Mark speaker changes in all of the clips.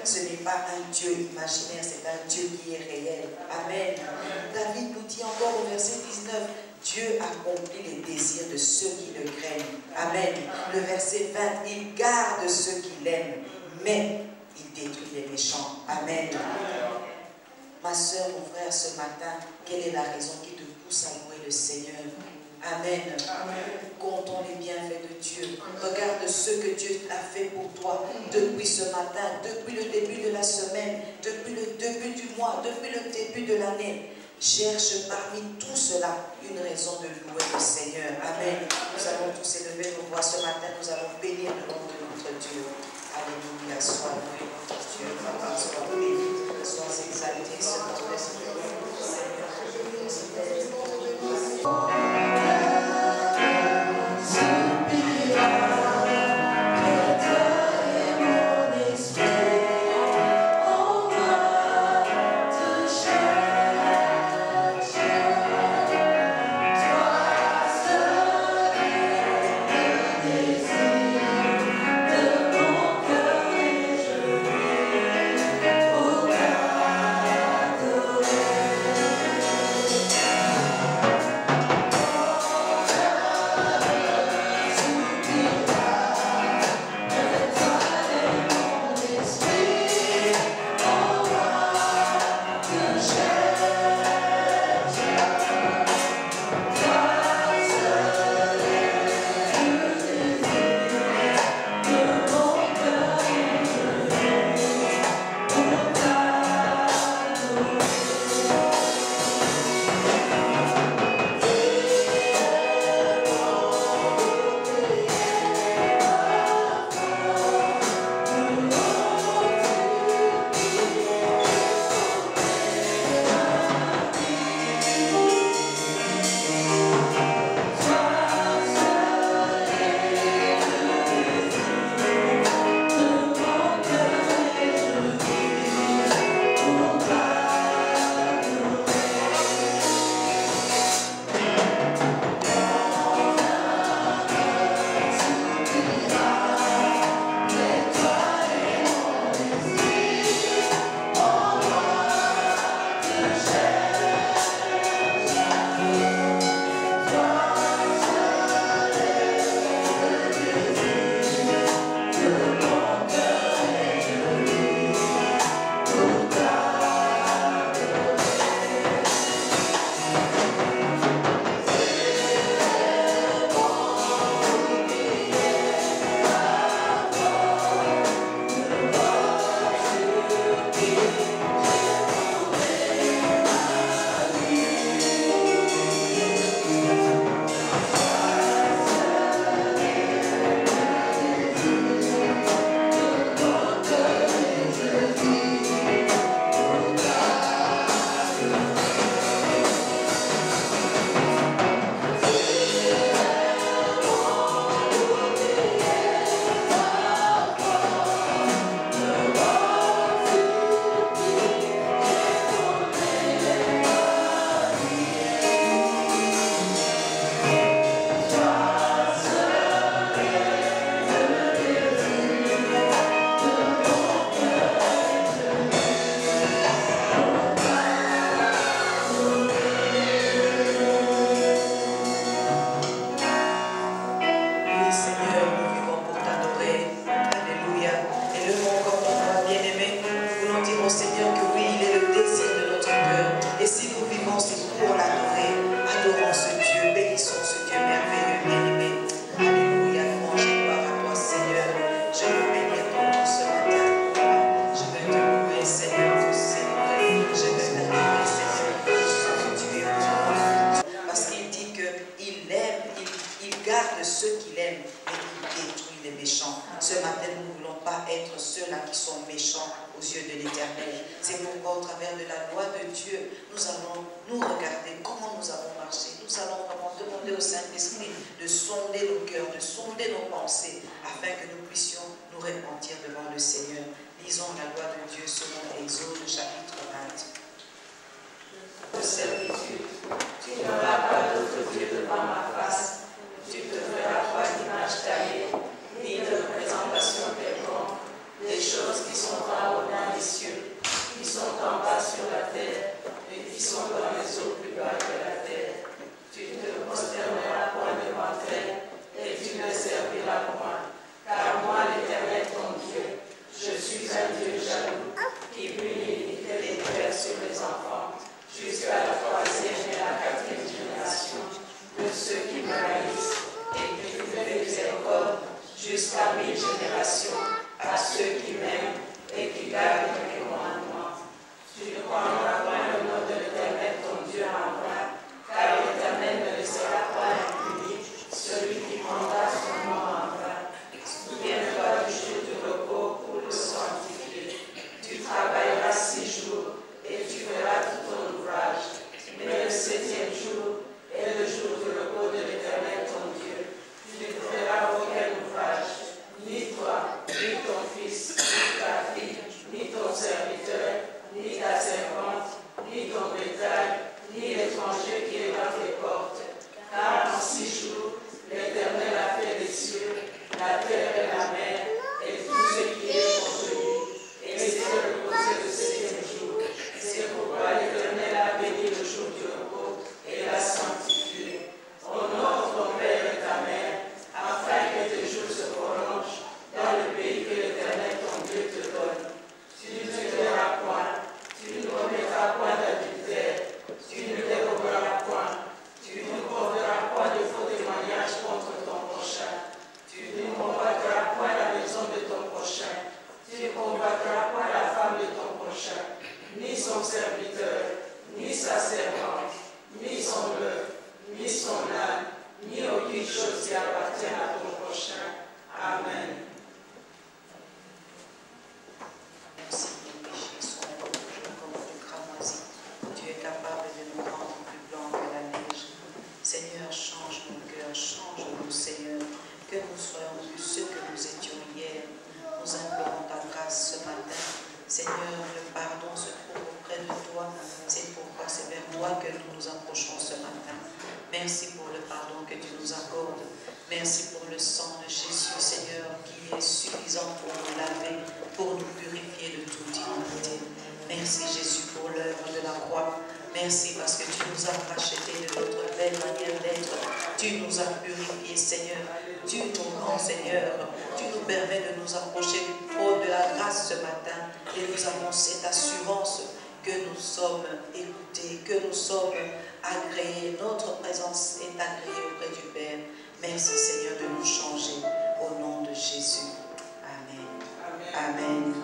Speaker 1: ce n'est pas un Dieu imaginaire, c'est un Dieu qui est réel. Amen. David nous dit encore au verset 19, Dieu accomplit les désirs de ceux qui le craignent. Amen. Le verset 20, il garde ceux qui l'aiment, mais il détruit les méchants. Amen. Ma soeur, mon frère, ce matin, quelle est la raison qui te pousse à louer le Seigneur? Amen. Comptons les bienfaits de Dieu. Regarde ce que Dieu a fait pour toi depuis ce matin, depuis le début de la semaine, depuis le début du mois, depuis le début de l'année. Cherche parmi tout cela une raison de louer le Seigneur. Amen. Nous allons tous élever nos voix ce matin. Nous allons bénir le nom de notre Dieu. Alléluia. Sois loué notre Dieu. Papa, sois béni. Sois exalté ce notre Seigneur.
Speaker 2: Des choses qui sont pas
Speaker 1: Tu nous as purifiés, Seigneur. Tu nous rends, Seigneur. Tu nous permets de nous approcher du trône de la grâce ce matin. Et nous avons cette assurance que nous sommes écoutés, que nous sommes agréés. Notre présence est agréée auprès du Père. Merci, Seigneur, de nous changer. Au nom de Jésus. Amen. Amen.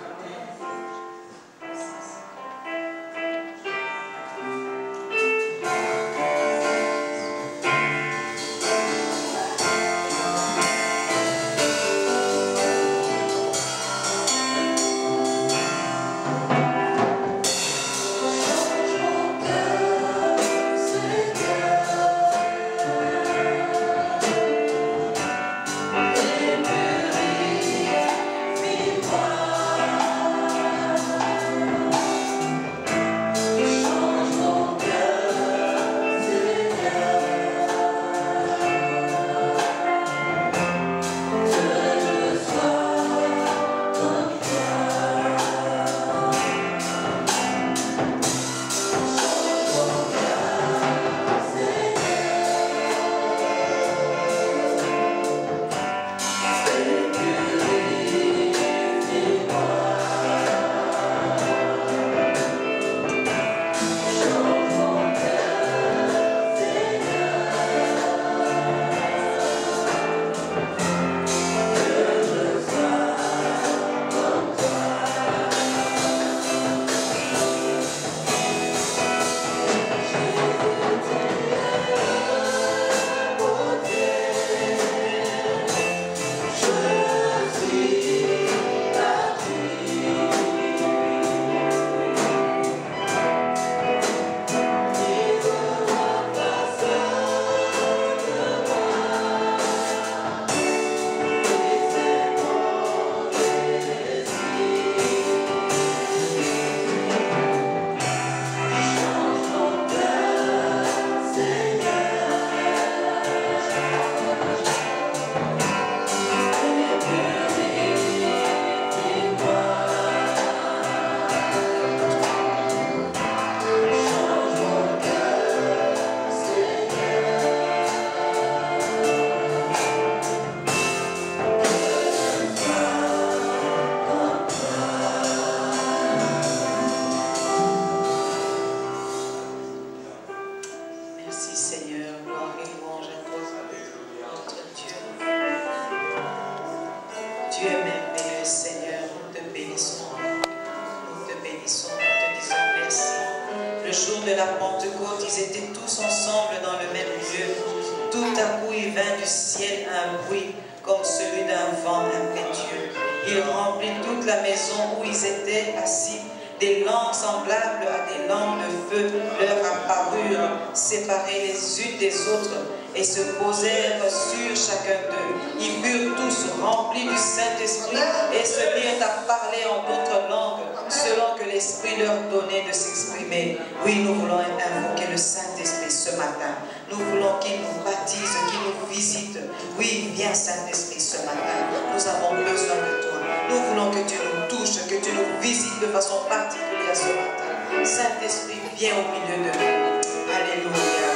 Speaker 2: Séparés les unes des autres et se posèrent sur chacun d'eux. Ils furent tous remplis du Saint-Esprit et se mirent à parler en d'autres langues selon que l'Esprit leur donnait de s'exprimer. Oui, nous voulons invoquer le Saint-Esprit ce matin. Nous voulons qu'il nous baptise, qu'il nous visite. Oui, viens Saint-Esprit ce matin. Nous avons besoin de toi. Nous voulons que tu nous touches, que tu nous visites de façon particulière ce matin. Saint-Esprit, viens au milieu de nous. Alléluia.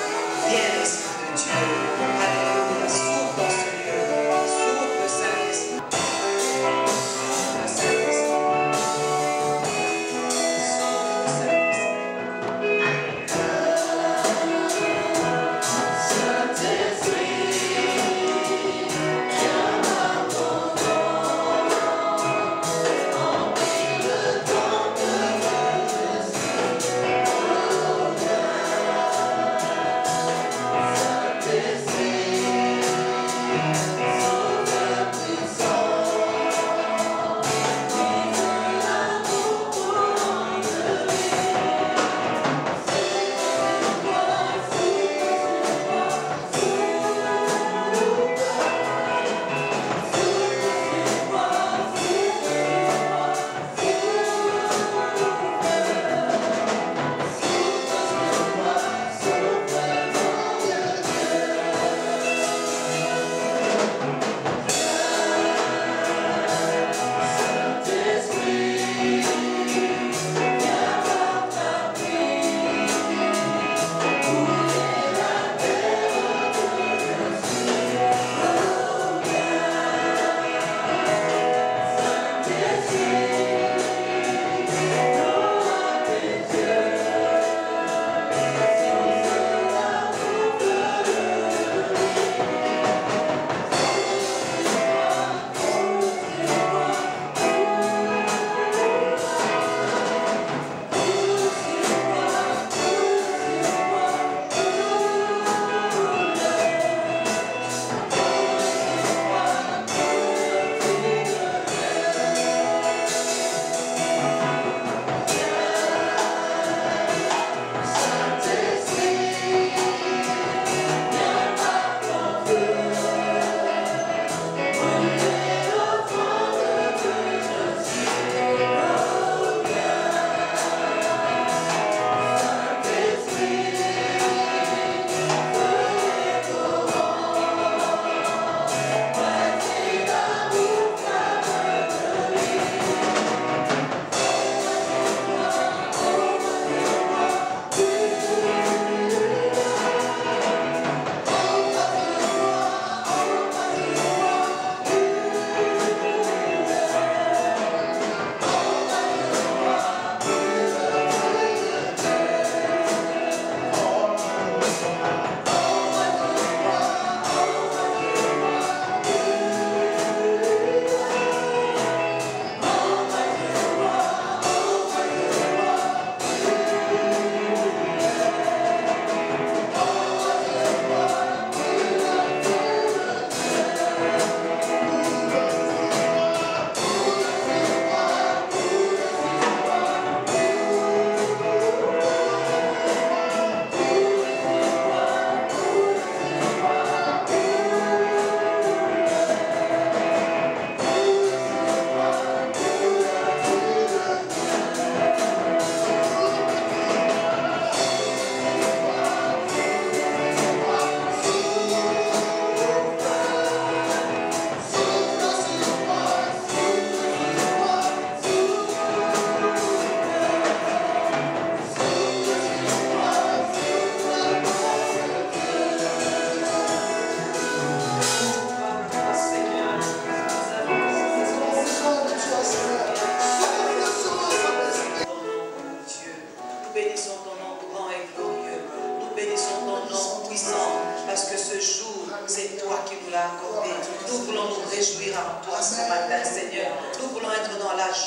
Speaker 2: Viens l'Esprit de Dieu. Alléluia. Souffle dans ce lieu. Souffle Saint-Esprit. Souffle Saint-Esprit.
Speaker 3: Saint-Esprit,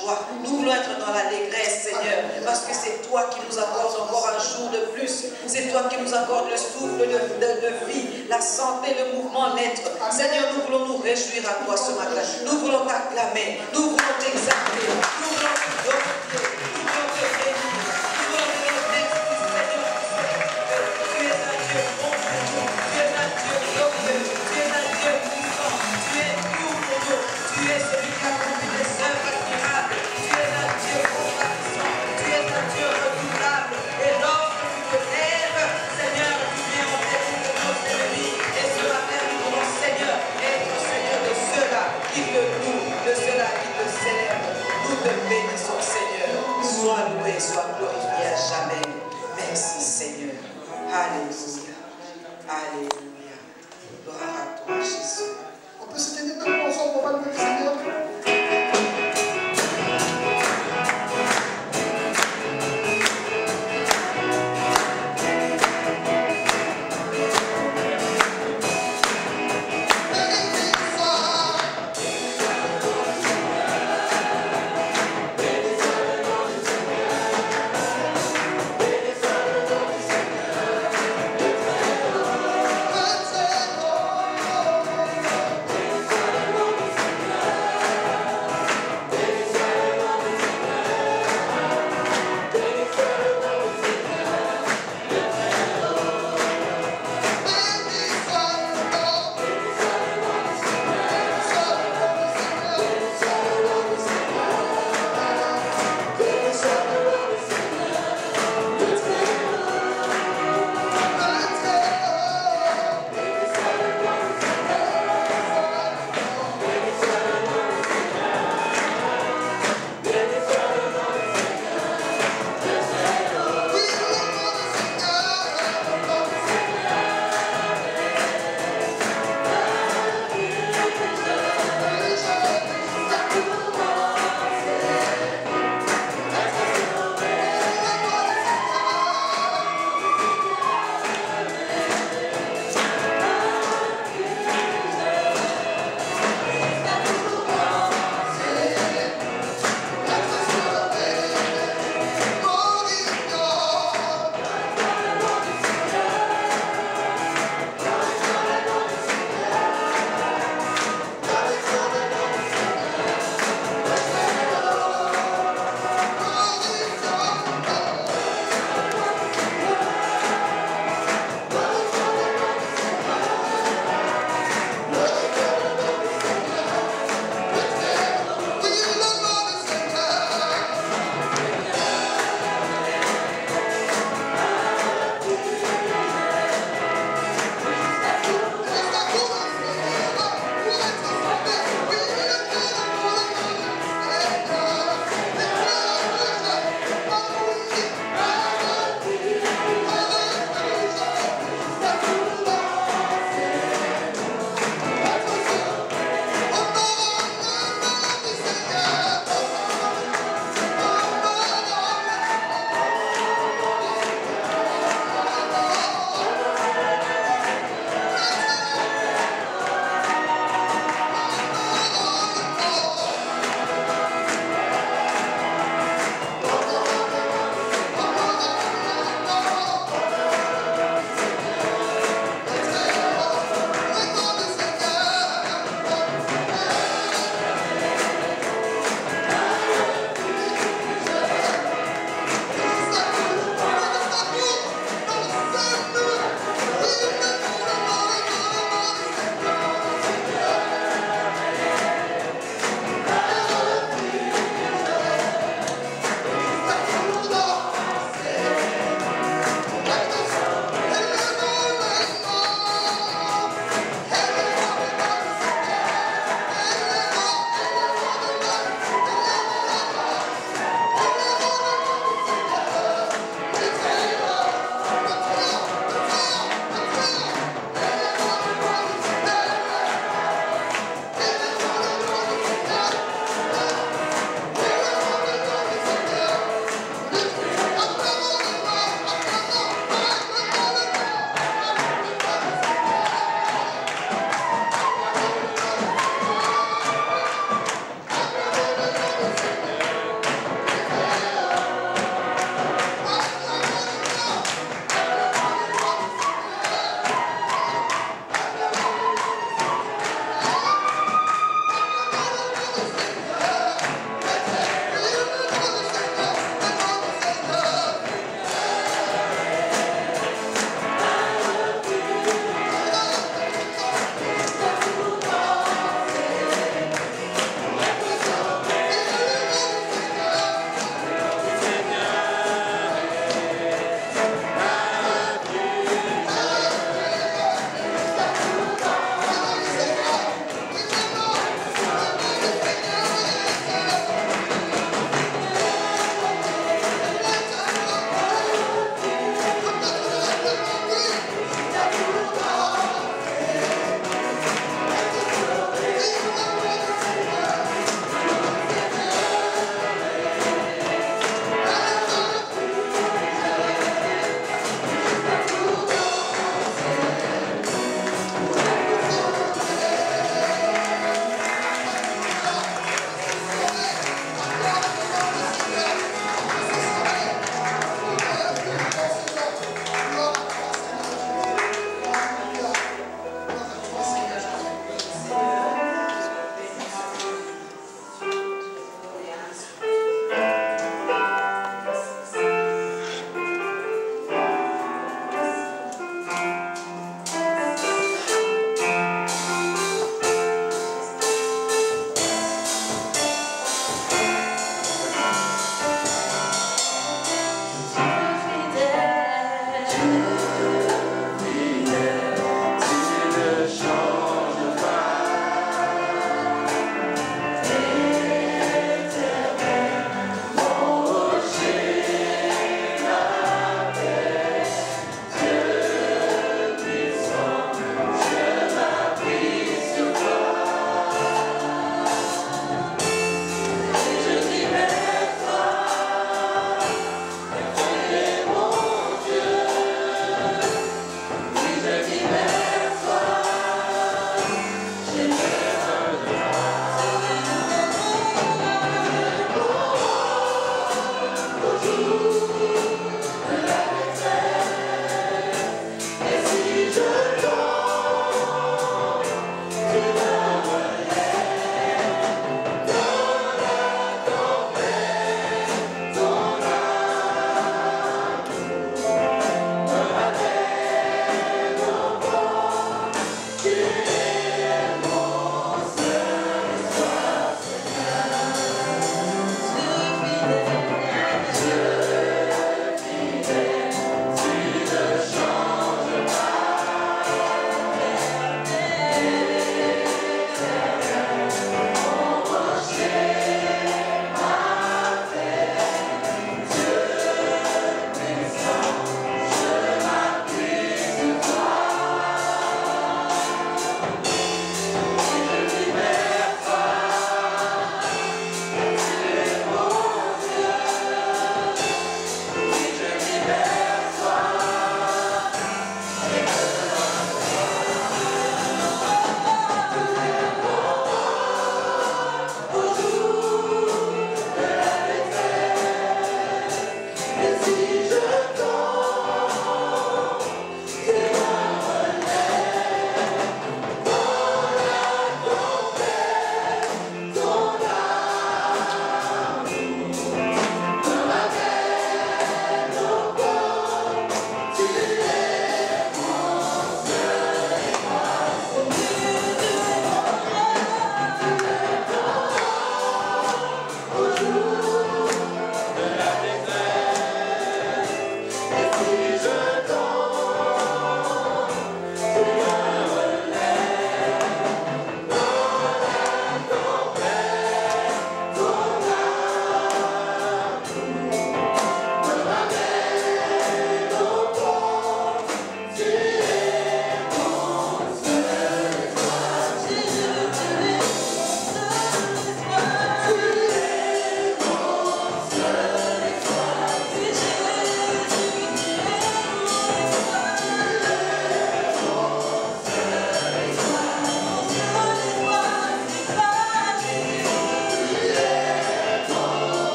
Speaker 1: joie. Nous voulons être dans l'allégresse, Seigneur, parce que c'est toi qui nous accordes encore un jour de plus. C'est toi qui nous accordes le souffle de vie, la santé, le mouvement, l'être. Seigneur, nous voulons nous réjouir à toi ce matin. Nous voulons t'acclamer, nous voulons t'exalter, nous voulons te glorifier, nous voulons te bénir, nous voulons te dire merci, Seigneur. Tu es un Dieu bon pour nous, tu es un Dieu glorieux, tu es un Dieu puissant, tu es tout pour nous, tu es celui qui a accompli des œuvres admirables, tu es un Dieu compatissant, tu es un Dieu redoutable. Et lorsque tu te lèves, Seigneur, tu viens en tête de nos ennemis. Et ce matin, nous voulons, Seigneur, être Seigneur de ceux-là qui te louent, de ceux-là qui te célèbrent. Nous te bénissons, Seigneur. Sois loué, sois glorifié à jamais. Merci, Seigneur. Alléluia. Alléluia. Gloire à toi, Jésus.
Speaker 3: On peut se tenir debout ensemble, on va louer le Seigneur.
Speaker 4: Let's go.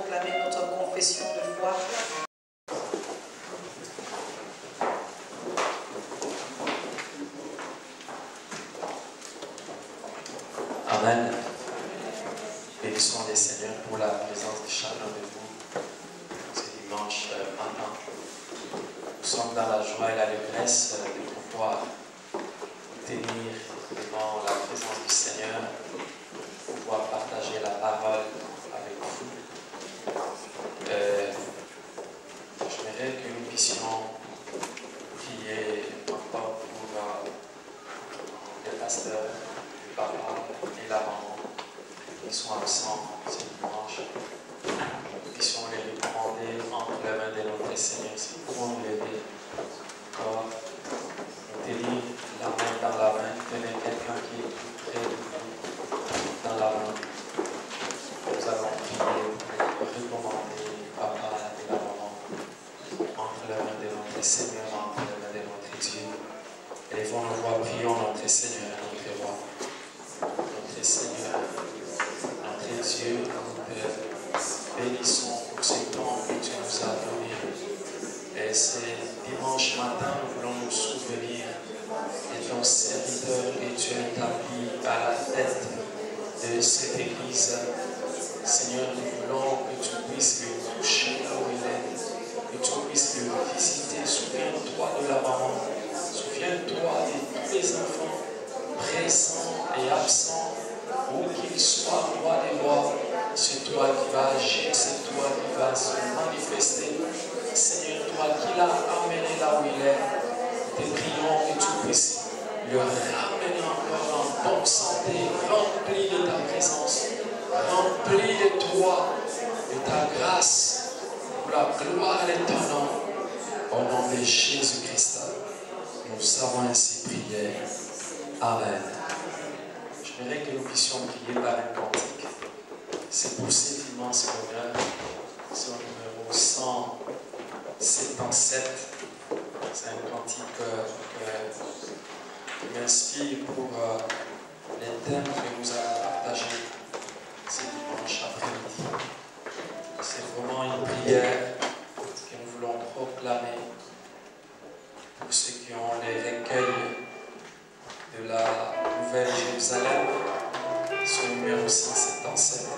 Speaker 2: proclamer notre confession de foi.
Speaker 4: Amen. Bénissons les Seigneurs pour la présence de chacun de vous ce dimanche matin. Nous sommes dans la joie et la allégresse de pouvoir tenir devant la présence du Seigneur, pouvoir partager la parole avec vous. J'aimerais que nous puissions prier encore pour les pasteurs, le papa et la maman qui sont absents ce dimanche. Nous puissions les recommander entre les mains de notre Seigneur. Si nous pouvons nous lever encore, nous tenir la main dans la main, tenir quelqu'un qui est tout près de nous dans la main. Nous allons prier pour recommander papa et la maman entre les mains de notre Seigneur, entre les mains de notre Dieu. Élevons nos voix, prions notre Seigneur, notre roi, notre Seigneur, notre Dieu, notre Père. Bénissons pour ce temps que tu nous as donné. Et ce dimanche matin, nous voulons nous souvenir de ton serviteur que tu as établi à la tête de cette église. Seigneur, nous voulons que tu puisses le toucher là où il est, que tu puisses le visiter. Souviens-toi de la maman, souviens-toi de tous les enfants présents et absents, où qu'ils soient, roi des rois. C'est toi qui vas agir, c'est toi qui vas se manifester. Seigneur, toi qui l'as amené là où il est, te prions que tu puisses le ramener encore en bonne santé, rempli de ta présence, rempli de toi, de ta grâce, pour la gloire de ton nom, au nom de Jésus-Christ. Nous avons ainsi prié. Amen. J'aimerais que nous puissions prier par un cantique. C'est pour cet immense bonheur, c'est au numéro 177. C'est un cantique qui m'inspire pour les thèmes que nous allons partager ce dimanche après-midi. C'est vraiment une prière que nous voulons proclamer pour ceux qui ont les recueils de la Nouvelle Jérusalem, sur le numéro 177.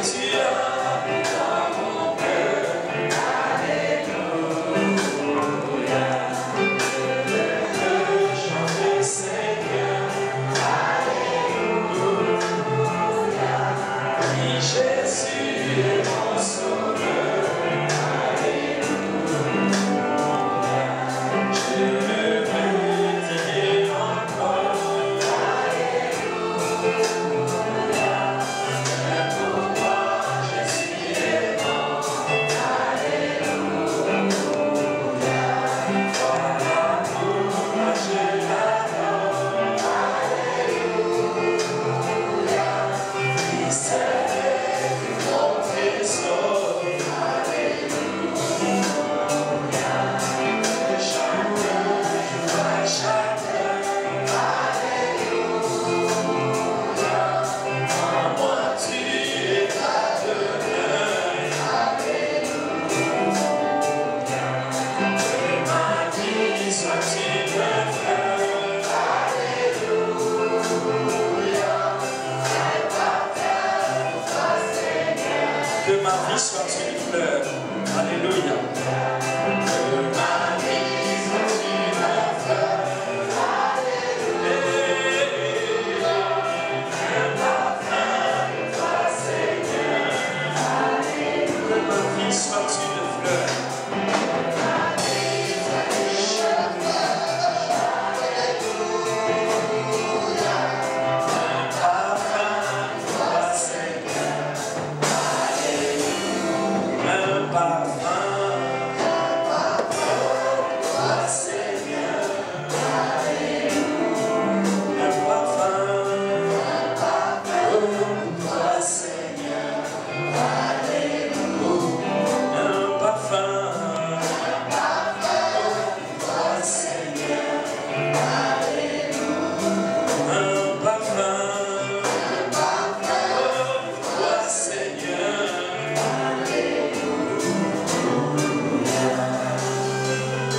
Speaker 5: Tu as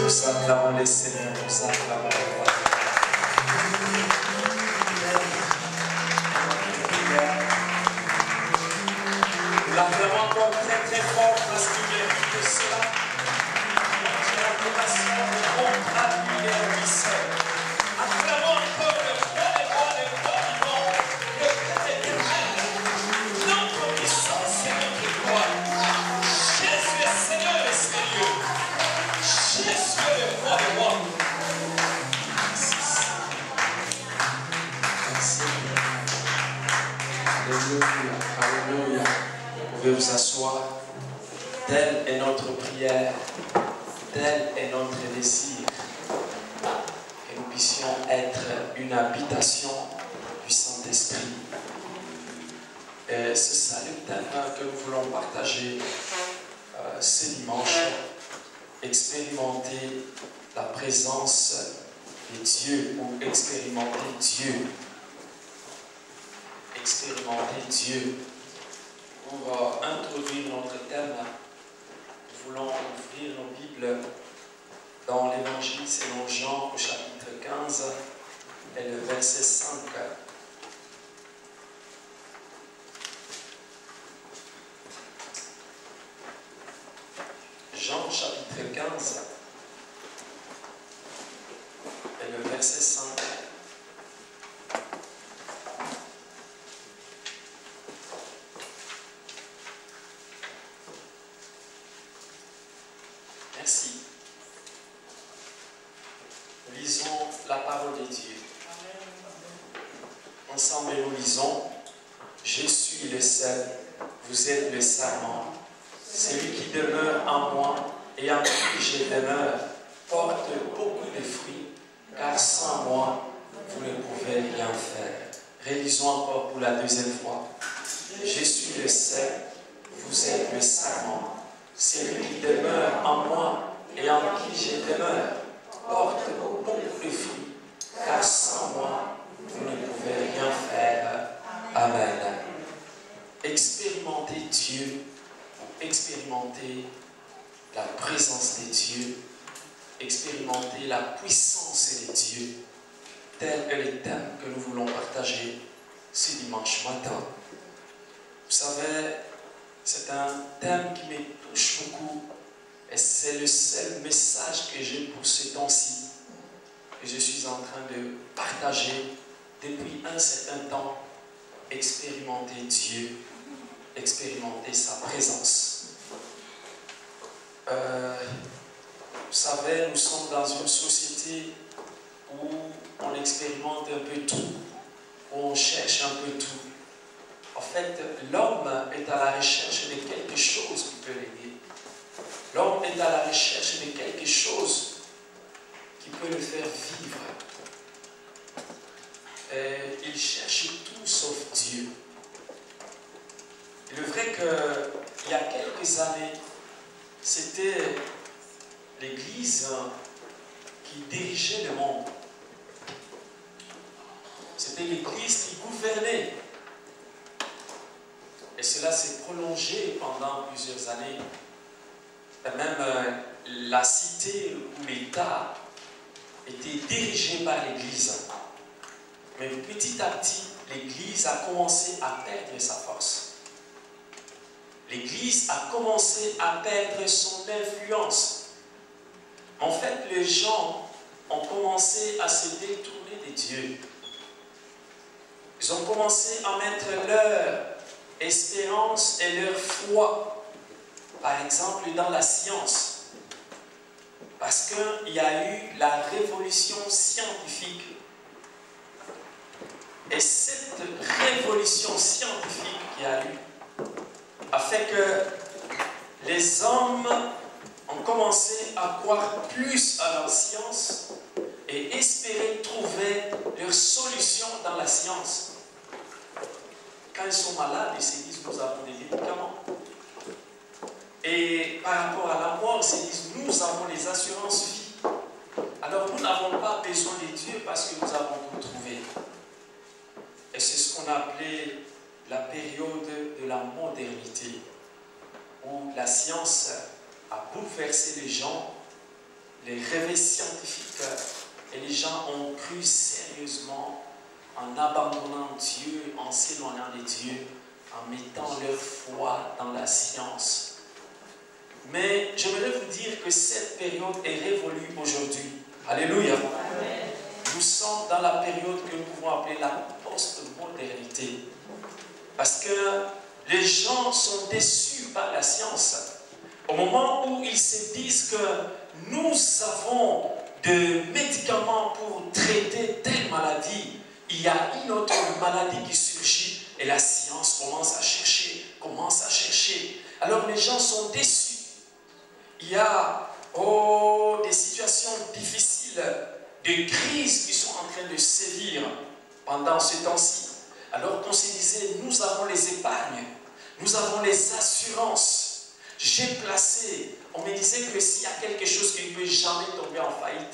Speaker 4: Nous acclamons les Seigneurs, nous acclamons le roi. Nous l'acclamons encore très très fort parce qu'il mérite de cela. J'ai l'acclamation de contrat lui est lui seul. Acclamons encore le roi des rois, le roi vivant, le Père éternel. Notre puissance et notre gloire. Jésus est Seigneur et Seigneur. Jésus est le roi des rois. Alléluia, alléluia. Vous pouvez vous asseoir. Telle est notre prière, tel est notre désir. Que nous puissions être une habitation du Saint-Esprit. Et c'est ça le thème que nous voulons partager ce dimanche. Expérimenter la présence de Dieu ou expérimenter Dieu. Expérimenter Dieu. Pour introduire notre thème, nous voulons ouvrir nos Bibles dans l'Évangile selon Jean au chapitre 15 et le verset 5. Jean chapitre 15 et le verset 5. Merci. Lisons la parole de Dieu. Ensemble, nous lisons. Je suis le seul, vous êtes le serment. Celui qui demeure en moi et en qui je demeure porte beaucoup de fruits, car sans moi, vous ne pouvez rien faire. Rélisons encore pour la deuxième fois. Je suis le seul, vous êtes le serment. Celui qui demeure en moi et en qui je demeure porte beaucoup de fruits, car sans moi, vous ne pouvez rien faire. Amen. Expérimentez Dieu, expérimenter la présence de Dieu, expérimenter la puissance de Dieu. Tel est le thème que nous voulons partager ce dimanche matin. Vous savez, c'est un thème qui me touche beaucoup et c'est le seul message que j'ai pour ce temps-ci que je suis en train de partager depuis un certain temps. Expérimenter Dieu, expérimenter sa présence. Vous savez, nous sommes dans une société où on expérimente un peu tout, où on cherche un peu tout. En fait, l'homme est à la recherche de quelque chose qui peut l'aider. L'homme est à la recherche de quelque chose qui peut le faire vivre. Et il cherche tout sauf Dieu. Il est vrai qu'il y a quelques années, c'était l'Église qui dirigeait le monde. C'était l'Église qui gouvernait. Et cela s'est prolongé pendant plusieurs années. Et même la cité ou l'État était dirigé par l'Église. Mais petit à petit, l'Église a commencé à perdre sa force. L'Église a commencé à perdre son influence. En fait, les gens ont commencé à se détourner de Dieu. Ils ont commencé à mettre leur espérance et leur foi, par exemple, dans la science. Parce qu'il y a eu la révolution scientifique. Et cette révolution scientifique qui a eu a fait que les hommes ont commencé à croire plus à la science et espérer trouver leur solution dans la science. Quand ils sont malades, ils se disent nous avons des médicaments. Et par rapport à la mort, ils se disent nous avons les assurances vie. Alors nous n'avons pas besoin de Dieu parce que nous avons tout trouvé. Et c'est ce qu'on a appelé la période de la modernité, où la science a bouleversé les gens les réveils scientifiques et les gens ont cru sérieusement en abandonnant Dieu, en s'éloignant de Dieu, en mettant leur foi dans la science. Mais j'aimerais vous dire que cette période est révolue aujourd'hui. Alléluia. Amen. Nous sommes dans la période que nous pouvons appeler la post-modernité. Parce que les gens sont déçus par la science. Au moment où ils se disent que nous avons des médicaments pour traiter telle maladie, il y a une autre maladie qui surgit et la science commence à chercher. Alors les gens sont déçus. Il y a des situations difficiles, des crises qui sont en train de sévir pendant ce temps-ci. Alors qu'on se disait, nous avons les épargnes, nous avons les assurances. J'ai placé, on me disait que s'il y a quelque chose qui ne peut jamais tomber en faillite,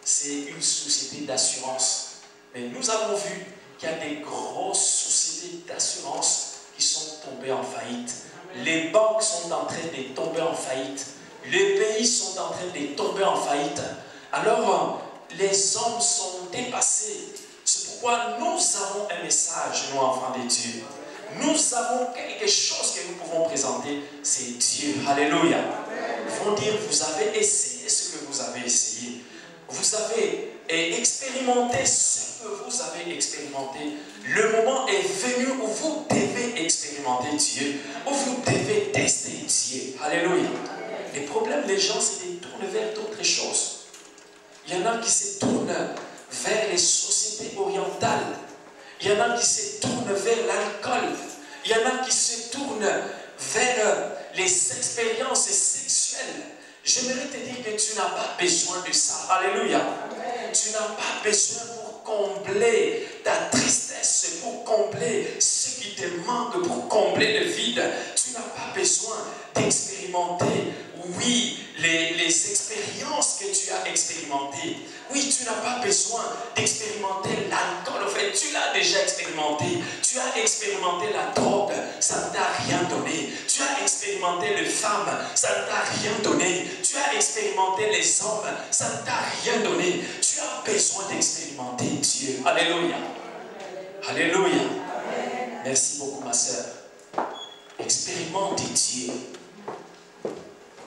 Speaker 4: c'est une société d'assurance. Mais nous avons vu qu'il y a des grosses sociétés d'assurance qui sont tombées en faillite. Les banques sont en train de tomber en faillite. Les pays sont en train de tomber en faillite. Alors, les hommes sont dépassés. C'est pourquoi nous avons un message, nous enfants de Dieu. Nous avons quelque chose que nous pouvons présenter, c'est Dieu. Alléluia. Ils vont dire, vous avez essayé ce que vous avez essayé. Vous avez expérimenté ce que vous avez expérimenté. Le moment est venu où vous devez expérimenter Dieu, où vous devez tester Dieu. Alléluia. Les problèmes, les gens se détournent vers d'autres choses. Il y en a qui se tournent vers les sociétés orientales. Il y en a qui se tournent vers l'alcool. Il y en a qui se tournent vers les expériences sexuelles. J'aimerais te dire que tu n'as pas besoin de ça. Alléluia. Tu n'as pas besoin pour combler ta tristesse, pour combler ce qui te manque, pour combler le vide. Tu n'as pas besoin d'expérimenter, oui, les expériences que tu as expérimentées. Oui, tu n'as pas besoin d'expérimenter l'alcool. En fait, tu l'as déjà expérimenté. Tu as expérimenté la drogue, ça ne t'a rien donné. Tu as expérimenté les femmes, ça ne t'a rien donné. Tu as expérimenté les hommes, ça ne t'a rien donné. Tu as besoin d'expérimenter Dieu. Alléluia. Alléluia. Merci beaucoup, ma sœur. Expérimente Dieu.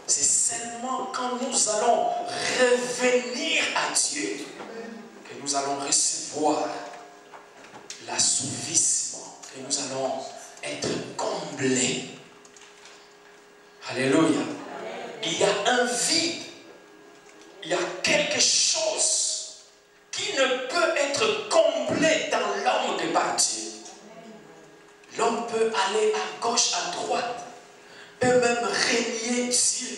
Speaker 4: C'est seulement quand nous allons revenir à Dieu que nous allons recevoir l'assouvissement, que nous allons être comblés. Alléluia. Il y a un vide. Il y a quelque chose qui ne peut être comblé dans l'homme que par Dieu. L'homme peut aller à gauche, à droite, peut même régner Dieu.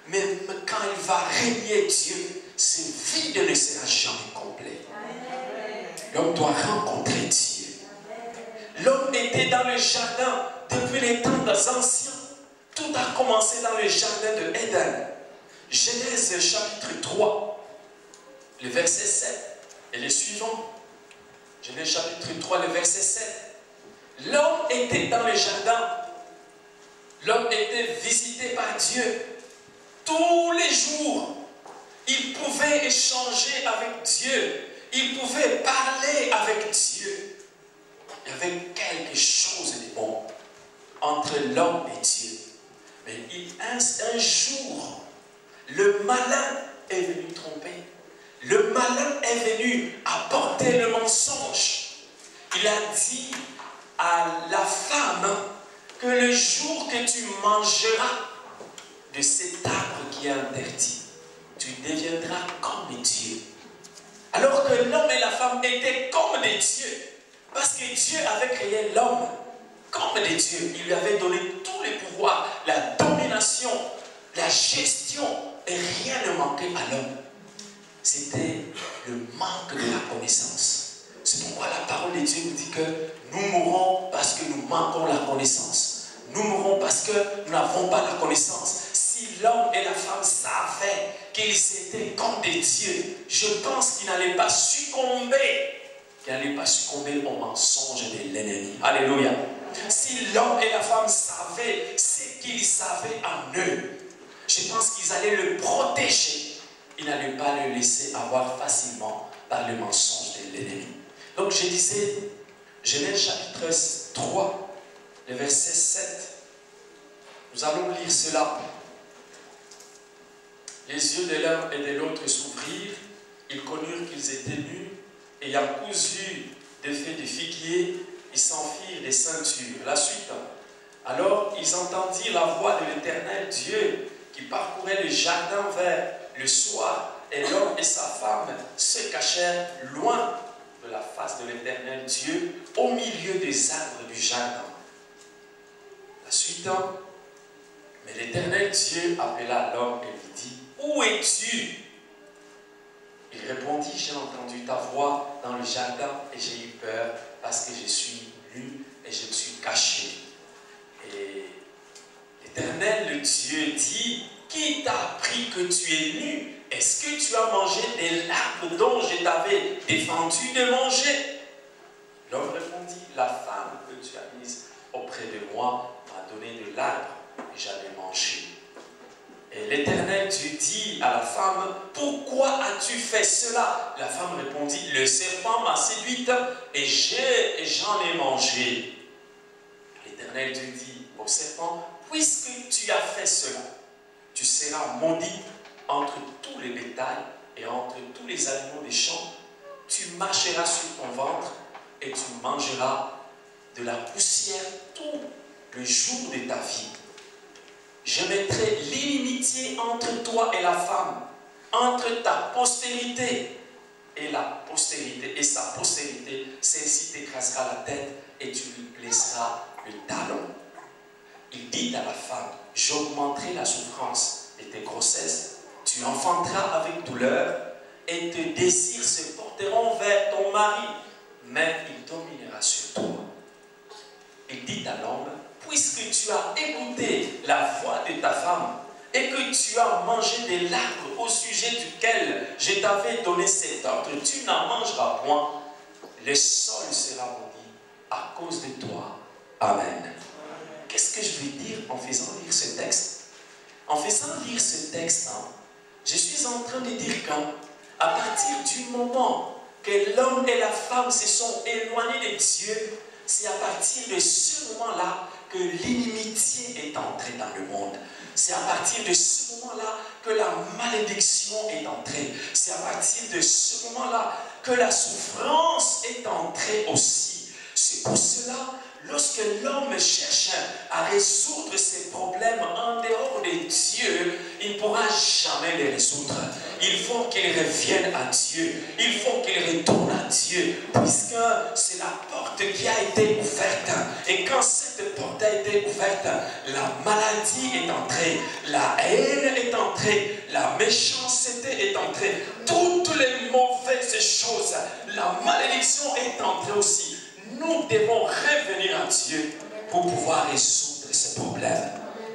Speaker 4: Mais quand il va régner Dieu, ce vide ne sera jamais complet. L'homme doit rencontrer Dieu. L'homme était dans le jardin depuis les temps anciens. Tout a commencé dans le jardin de Éden. Genèse chapitre 3, le verset 7 et le suivant. Genèse chapitre 3, le verset 7. L'homme était dans le jardin. L'homme était visité par Dieu. Tous les jours, il pouvait échanger avec Dieu. Il pouvait parler avec Dieu. Il y avait quelque chose de bon entre l'homme et Dieu. Mais un jour, le malin est venu tromper. Le malin est venu apporter le mensonge. Il a dit à la femme que le jour que tu mangeras de cet arbre qui est interdit, tu deviendras comme Dieu. Alors que l'homme et la femme étaient comme des dieux. Parce que Dieu avait créé l'homme comme des dieux. Il lui avait donné tous les pouvoirs, la domination, la gestion. Et rien ne manquait à l'homme. C'était le manque de la connaissance. C'est pourquoi la parole de Dieu nous dit que nous mourrons parce que nous manquons la connaissance. Nous mourrons parce que nous n'avons pas la connaissance. Si l'homme et la femme savaient qu'ils étaient comme des dieux, je pense qu'ils n'allaient pas succomber. Qu'ils n'allaient pas succomber au mensonge de l'ennemi. Alléluia. Si l'homme et la femme savaient ce qu'ils savaient en eux, je pense qu'ils allaient le protéger. il n'allait pas le laisser avoir facilement par le mensonge de l'ennemi. Donc je disais, Genèse chapitre 3, le verset 7. Nous allons lire cela. Les yeux de l'un et de l'autre s'ouvrirent, ils connurent qu'ils étaient nus, ayant cousu des feuilles de figuier, ils s'enfirent des ceintures. La suite. Alors ils entendirent la voix de l'Éternel Dieu qui parcourait le jardin vers le soir, et l'homme et sa femme se cachèrent loin de la face de l'Éternel Dieu, au milieu des arbres du jardin. La suite. Mais l'Éternel Dieu appela l'homme et lui dit, « Où es-tu » Il répondit, « J'ai entendu ta voix dans le jardin et j'ai eu peur parce que je suis nu et je me suis caché. » Et l'Éternel, le Dieu, dit, « Qui t'a appris que tu es nu? Est-ce que tu as mangé de l'arbre dont je t'avais défendu de manger ?» L'homme répondit, « La femme que tu as mise auprès de moi m'a donné de l'arbre et j'avais mangé. » Et l'Éternel Dieu dit à la femme, « Pourquoi as-tu fait cela ?» La femme répondit, « Le serpent m'a séduite et j'en ai mangé. » L'Éternel Dieu dit au serpent, « Puisque tu as fait cela, tu seras maudit entre tous les bétails et entre tous les animaux des champs. Tu marcheras sur ton ventre et tu mangeras de la poussière tout le jour de ta vie. Je mettrai l'inimitié entre toi et la femme, entre ta postérité et sa postérité. Celle-ci t'écrasera la tête et tu lui blesseras le talon. » Il dit à la femme, « J'augmenterai la souffrance de tes grossesses, tu enfanteras avec douleur et tes désirs se porteront vers ton mari, mais il dominera sur toi. » Il dit à l'homme, « Puisque tu as écouté la voix de ta femme et que tu as mangé de l'arbre au sujet duquel je t'avais donné cet ordre, tu n'en mangeras point. Le sol sera maudit à cause de toi. Amen. » Qu'est-ce que je veux dire en faisant lire ce texte? En faisant lire ce texte, je suis en train de dire qu'à partir du moment que l'homme et la femme se sont éloignés de Dieu, c'est à partir de ce moment-là que l'inimitié est entrée dans le monde. C'est à partir de ce moment-là que la malédiction est entrée. C'est à partir de ce moment-là que la souffrance est entrée aussi. C'est pour cela, lorsque l'homme cherche à résoudre ses problèmes en dehors de Dieu, il ne pourra jamais les résoudre. Il faut qu'il revienne à Dieu. Il faut qu'il retourne à Dieu. Puisque c'est la porte qui a été ouverte. Et quand cette porte a été ouverte, la maladie est entrée. La haine est entrée. La méchanceté est entrée. Toutes les mauvaises choses. La malédiction est entrée aussi. Nous devons revenir à Dieu pour pouvoir résoudre ces problèmes.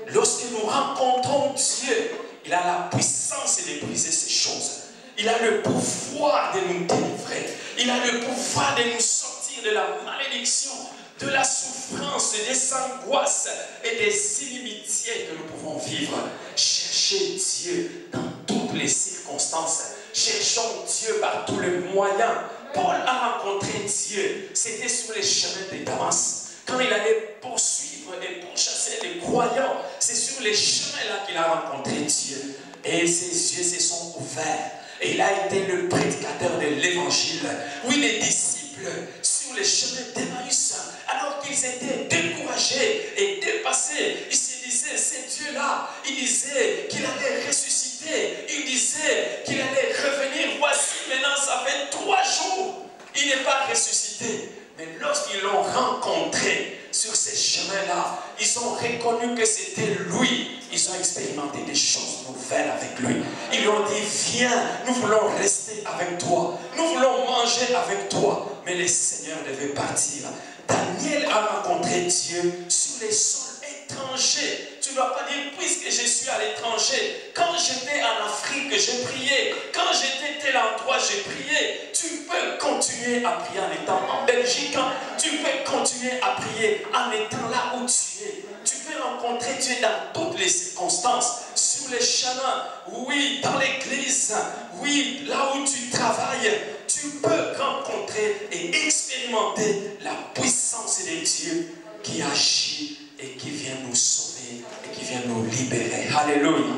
Speaker 4: Lorsque nous rencontrons Dieu, il a la puissance de briser ces choses. Il a le pouvoir de nous délivrer. Il a le pouvoir de nous sortir de la malédiction, de la souffrance, des angoisses et des inimitiés que nous pouvons vivre. Cherchez Dieu dans toutes les circonstances. Cherchons Dieu par tous les moyens. Paul a rencontré Dieu. C'était sur les chemins de Damas. Quand il allait poursuivre et pourchasser les croyants, c'est sur les chemins-là qu'il a rencontré Dieu. Et ses yeux se sont ouverts. Et il a été le prédicateur de l'évangile. Oui, les disciples, sur les chemins d'Emmaüs, alors qu'ils étaient découragés et dépassés, ils se disaient, c'est Dieu-là, il disait qu'il allait ressusciter, il disait qu'il allait revenir. Voici, maintenant, ça fait 3 jours, il n'est pas ressuscité. Mais lorsqu'ils l'ont rencontré sur ces chemins-là, ils ont reconnu que c'était lui. Ils ont expérimenté des choses nouvelles avec lui. Ils lui ont dit, viens, nous voulons rester avec toi. Nous voulons manger avec toi. Mais le Seigneur devait partir. Daniel a rencontré Dieu sur les sols étrangers. Tu ne dois pas dire, puisque je suis à l'étranger, quand j'étais en Afrique, j'ai prié. Quand j'étais tel endroit, j'ai prié. Tu peux continuer à prier en étant en Belgique. Tu peux continuer à prier en étant là où tu es. Tu peux rencontrer Dieu dans toutes les circonstances, sur sous les chemins, oui, dans l'église, oui, là où tu travailles, tu peux rencontrer et expérimenter la puissance de Dieu qui agit et qui vient nous sauver et qui vient nous libérer. Alléluia.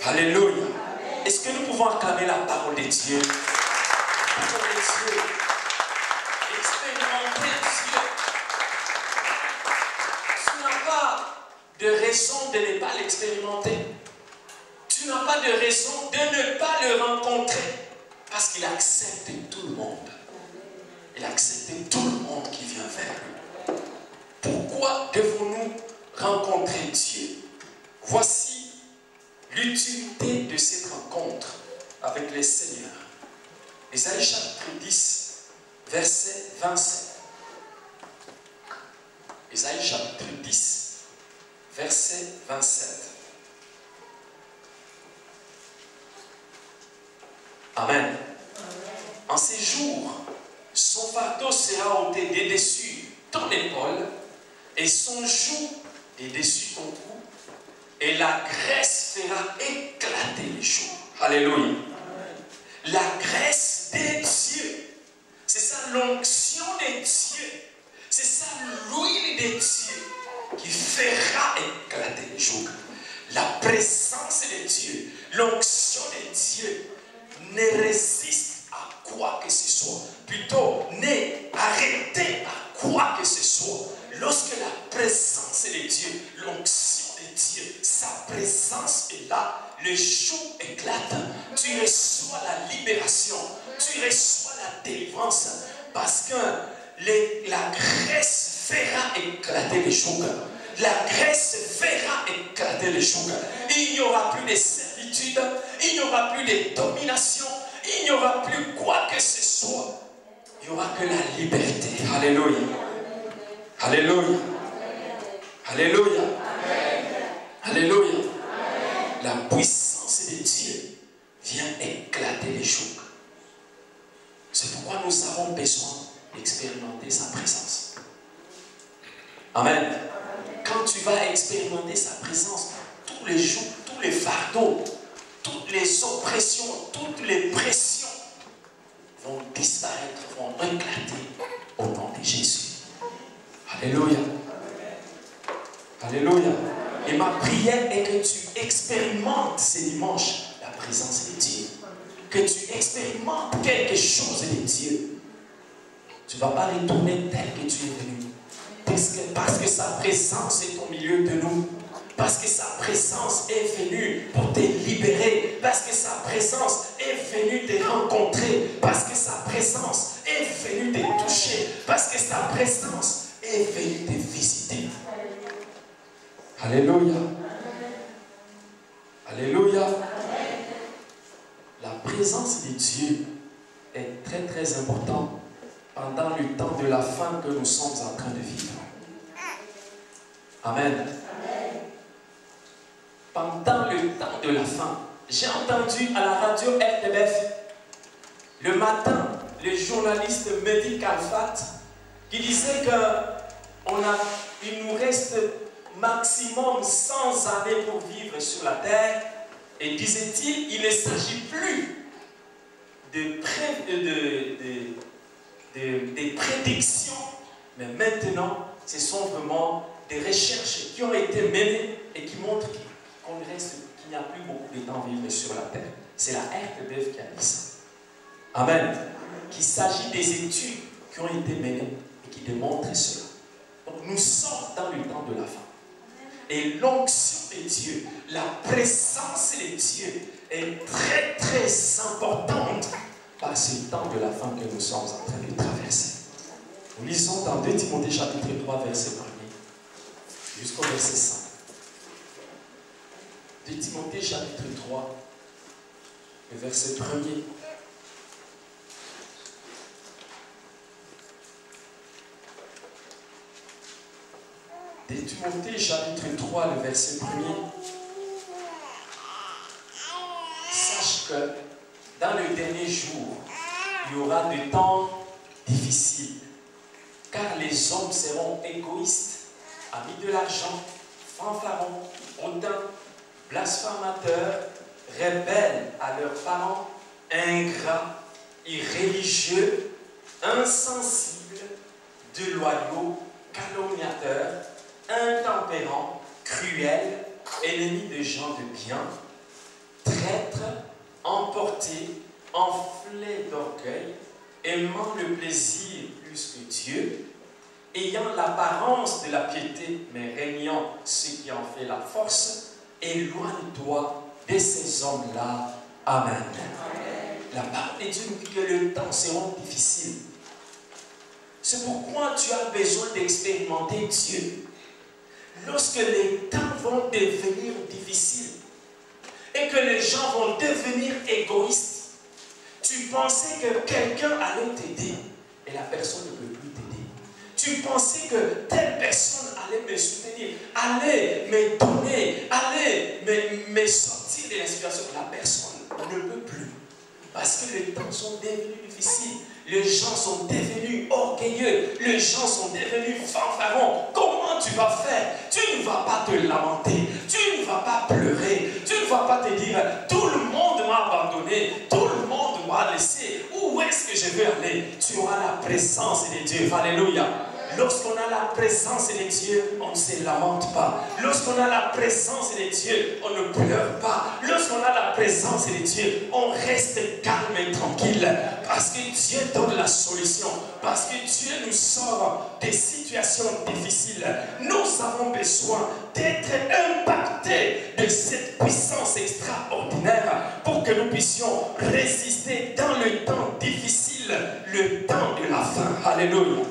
Speaker 4: Alléluia. Est-ce que nous pouvons acclamer la parole de Dieu? La parole de Dieu. Expérimenter Dieu. Tu n'as pas de raison de ne pas l'expérimenter. Tu n'as pas de raison de ne pas le rencontrer. Parce qu'il accepte tout le monde. Il accepte tout le monde qui vient vers lui. Pourquoi devons-nous rencontrer Dieu? Voici l'utilité de cette rencontre avec le Seigneur. Ésaïe chapitre 10, verset 27. Ésaïe chapitre 10, verset 27. Amen. En ces jours, son fardeau sera ôté des dessus ton épaule et son joug des dessus ton cou, et la graisse fera éclater les joues. Alléluia. La graisse des dieux, c'est ça l'onction des dieux, c'est ça l'huile des dieux qui fera éclater les joues. La présence de Dieu, l'onction de Dieu ne résiste à quoi que ce soit, plutôt n'est arrêté à quoi que ce soit. Lorsque la présence de Dieu, l'onction de Dieu, sa présence est là, le joug éclate, tu reçois la libération, tu reçois la délivrance, parce que la graisse fera éclater les jougs. La graisse fera éclater les jougs. Il n'y aura plus de servitude, il n'y aura plus de domination, il n'y aura plus quoi que ce soit. Il n'y aura que la liberté. Alléluia. Alléluia. Alléluia. Alléluia. La puissance de Dieu vient éclater les jougs. C'est pourquoi nous avons besoin d'expérimenter sa présence. Amen. Quand tu vas expérimenter sa présence, tous les jours, tous les fardeaux, toutes les oppressions, toutes les pressions vont disparaître, vont éclater au nom de Jésus. Alléluia. Alléluia. Et ma prière est que tu expérimentes ce dimanche la présence de Dieu. Que tu expérimentes quelque chose de Dieu. Tu ne vas pas retourner tel que tu es venu. Parce que sa présence est au milieu de nous. Parce que sa présence est venue pour te libérer. Parce que sa présence est venue te rencontrer. Parce que sa présence est venue te toucher. Parce que sa présence est venue te visiter. Alléluia. Alléluia. La présence de Dieu est très très importante pendant le temps de la fin que nous sommes en train de vivre. Amen. Pendant le temps de la fin, j'ai entendu à la radio RTBF le matin le journaliste Mehdi Kalfat qui disait qu'il nous reste maximum 100 années pour vivre sur la terre, et disait-il, il ne s'agit plus de prédictions, mais maintenant ce sont vraiment des recherches qui ont été menées et qui montrent qu'il n'y a plus beaucoup de temps à vivre sur la terre. C'est la RTBF qui a dit ça. Amen. Qu'il s'agit des études qui ont été menées et qui démontrent cela. Donc nous sommes dans le temps de la fin. Et l'onction de Dieu, la présence de Dieu est très très importante par ce temps de la fin que nous sommes en train de traverser. Nous lisons dans 2 Timothée chapitre 3 verset 1er jusqu'au verset 5. 2 Timothée chapitre 3 le verset 1er. De Timothée chapitre 3, le verset 1er. Sache que dans le dernier jour, il y aura des temps difficiles, car les hommes seront égoïstes, amis de l'argent, fanfarons, hautains, blasphémateurs, rebelles à leurs parents, ingrats, irréligieux, insensibles, déloyaux, calomniateurs, intempérants, cruels, ennemis des gens de bien, traîtres, emportés, enflés d'orgueil, aimant le plaisir plus que Dieu, ayant l'apparence de la piété, mais régnant ce qui en fait la force, éloigne-toi de ces hommes-là. Amen. Amen. La parole de Dieu nous dit que les temps seront difficiles. C'est pourquoi tu as besoin d'expérimenter Dieu. Lorsque les temps vont devenir difficiles et que les gens vont devenir égoïstes, tu pensais que quelqu'un allait t'aider et la personne ne peut plus t'aider. Tu pensais que telle personne allait me soutenir, allait me donner, allait me sortir de la situation. La personne ne peut plus. Parce que les temps sont devenus difficiles. Les gens sont devenus orgueilleux. Les gens sont devenus fanfarons. Comment tu vas faire? Tu ne vas pas te lamenter. Tu ne vas pas pleurer. Tu ne vas pas te dire tout le monde m'a abandonné. Tout le monde m'a laissé. Où est-ce que je vais aller? Tu auras la présence de Dieu. Alléluia. Lorsqu'on a la présence de Dieu, on ne se lamente pas. Lorsqu'on a la présence de Dieu, on ne pleure pas. Lorsqu'on a la présence de Dieu, on reste calme et tranquille. Parce que Dieu donne la solution. Parce que Dieu nous sort des situations difficiles. Nous avons besoin d'être impactés de cette puissance extraordinaire pour que nous puissions résister dans le temps difficile, le temps de la fin. Alléluia.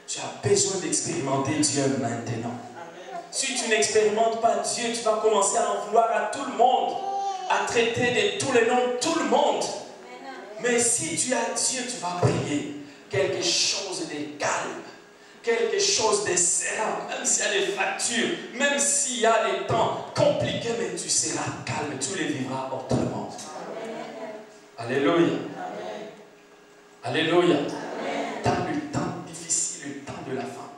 Speaker 4: Tu as besoin d'expérimenter Dieu maintenant. Amen. Si tu n'expérimentes pas Dieu, tu vas commencer à en vouloir à tout le monde, à traiter de tous les noms tout le monde. Mais si tu as Dieu, tu vas prier quelque chose de calme, quelque chose de serein, même s'il y a des fractures, même s'il y a des temps compliqués, mais tu seras calme, tu les vivras autrement. Amen. Alléluia. Amen. Alléluia. Amen. Dans le temps difficile, le temps de la fin,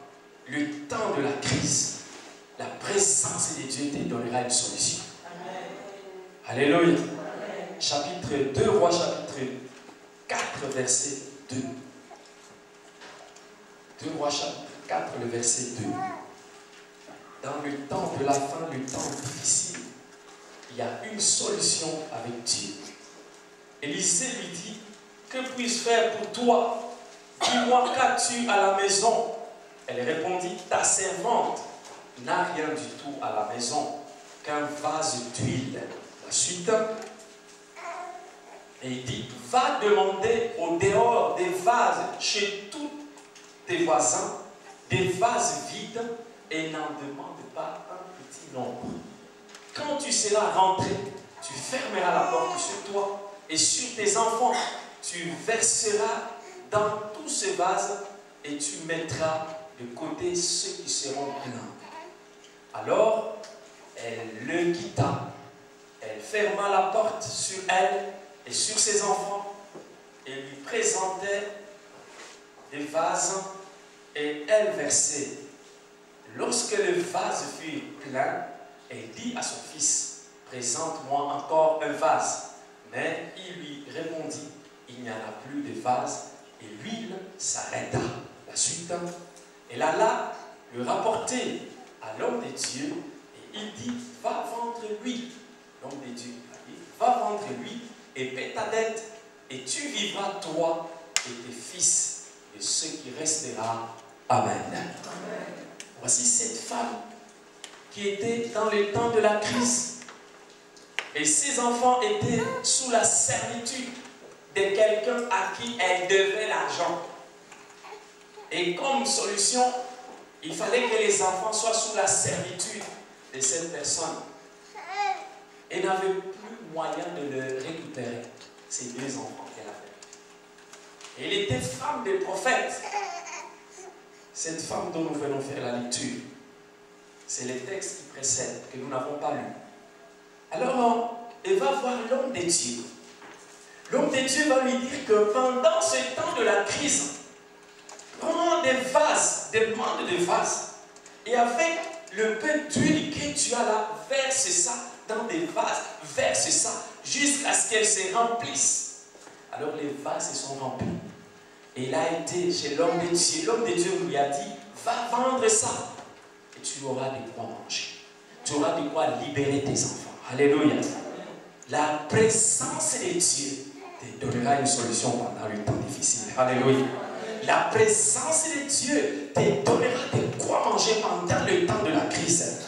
Speaker 4: le temps de la crise, la présence de Dieu te donnera une solution. Amen. Alléluia. Amen. Chapitre 2, Roi chapitre 4, verset 2. 2 Rois chapitre 4, le verset 2. Dans le temps de la fin, le temps difficile, il y a une solution avec Dieu. Élisée lui dit, que puis-je faire pour toi? Dis-moi, qu'as-tu à la maison? Elle répondit, ta servante n'a rien du tout à la maison qu'un vase d'huile. La suite, et il dit, va demander au dehors des vases chez tous tes voisins, des vases vides, et n'en demande pas un petit nombre. Quand tu seras rentré, tu fermeras la porte sur toi et sur tes enfants. Tu verseras dans tous ces vases et tu mettras de côté ceux qui seront pleins. Alors, elle le quitta. Elle ferma la porte sur elle et sur ses enfants et lui présentait des vases et elle versait. Lorsque le vase fut plein, elle dit à son fils, présente-moi encore un vase. Mais il lui répondit, il n'y en a plus de vase et l'huile s'arrêta. La suite, elle alla le rapporter à l'homme de Dieu et il dit, va vendre l'huile. L'homme de Dieu a dit, va vendre l'huile et paie ta dette et tu vivras toi et tes fils de ce qui restera. Amen. Amen. Voici cette femme qui était dans le temps de la crise et ses enfants étaient sous la servitude de quelqu'un à qui elle devait l'argent. Et comme solution, il fallait que les enfants soient sous la servitude de cette personne. Et n'avait plus moyen de le récupérer, ces deux enfants qu'elle avait. Et elle était femme de prophète. Cette femme dont nous venons faire la lecture, c'est les textes qui précèdent, que nous n'avons pas lus. Alors, elle va voir l'homme de Dieu. L'homme de Dieu va lui dire que pendant ce temps de la crise, prends des vases, demande des vases. Et avec
Speaker 5: le peu d'huile que tu as là, verse ça dans des vases, verse ça jusqu'à ce qu'elle se remplisse. Alors les vases se sont remplis. Et il a été chez l'homme de Dieu. L'homme de Dieu lui a dit, va vendre ça. Et tu auras de quoi manger. Tu auras de quoi libérer tes enfants. Alléluia. La présence de Dieu te donnera une solution pendant le temps difficile. Alléluia. La présence de Dieu te donnera de quoi manger pendant le temps de la crise.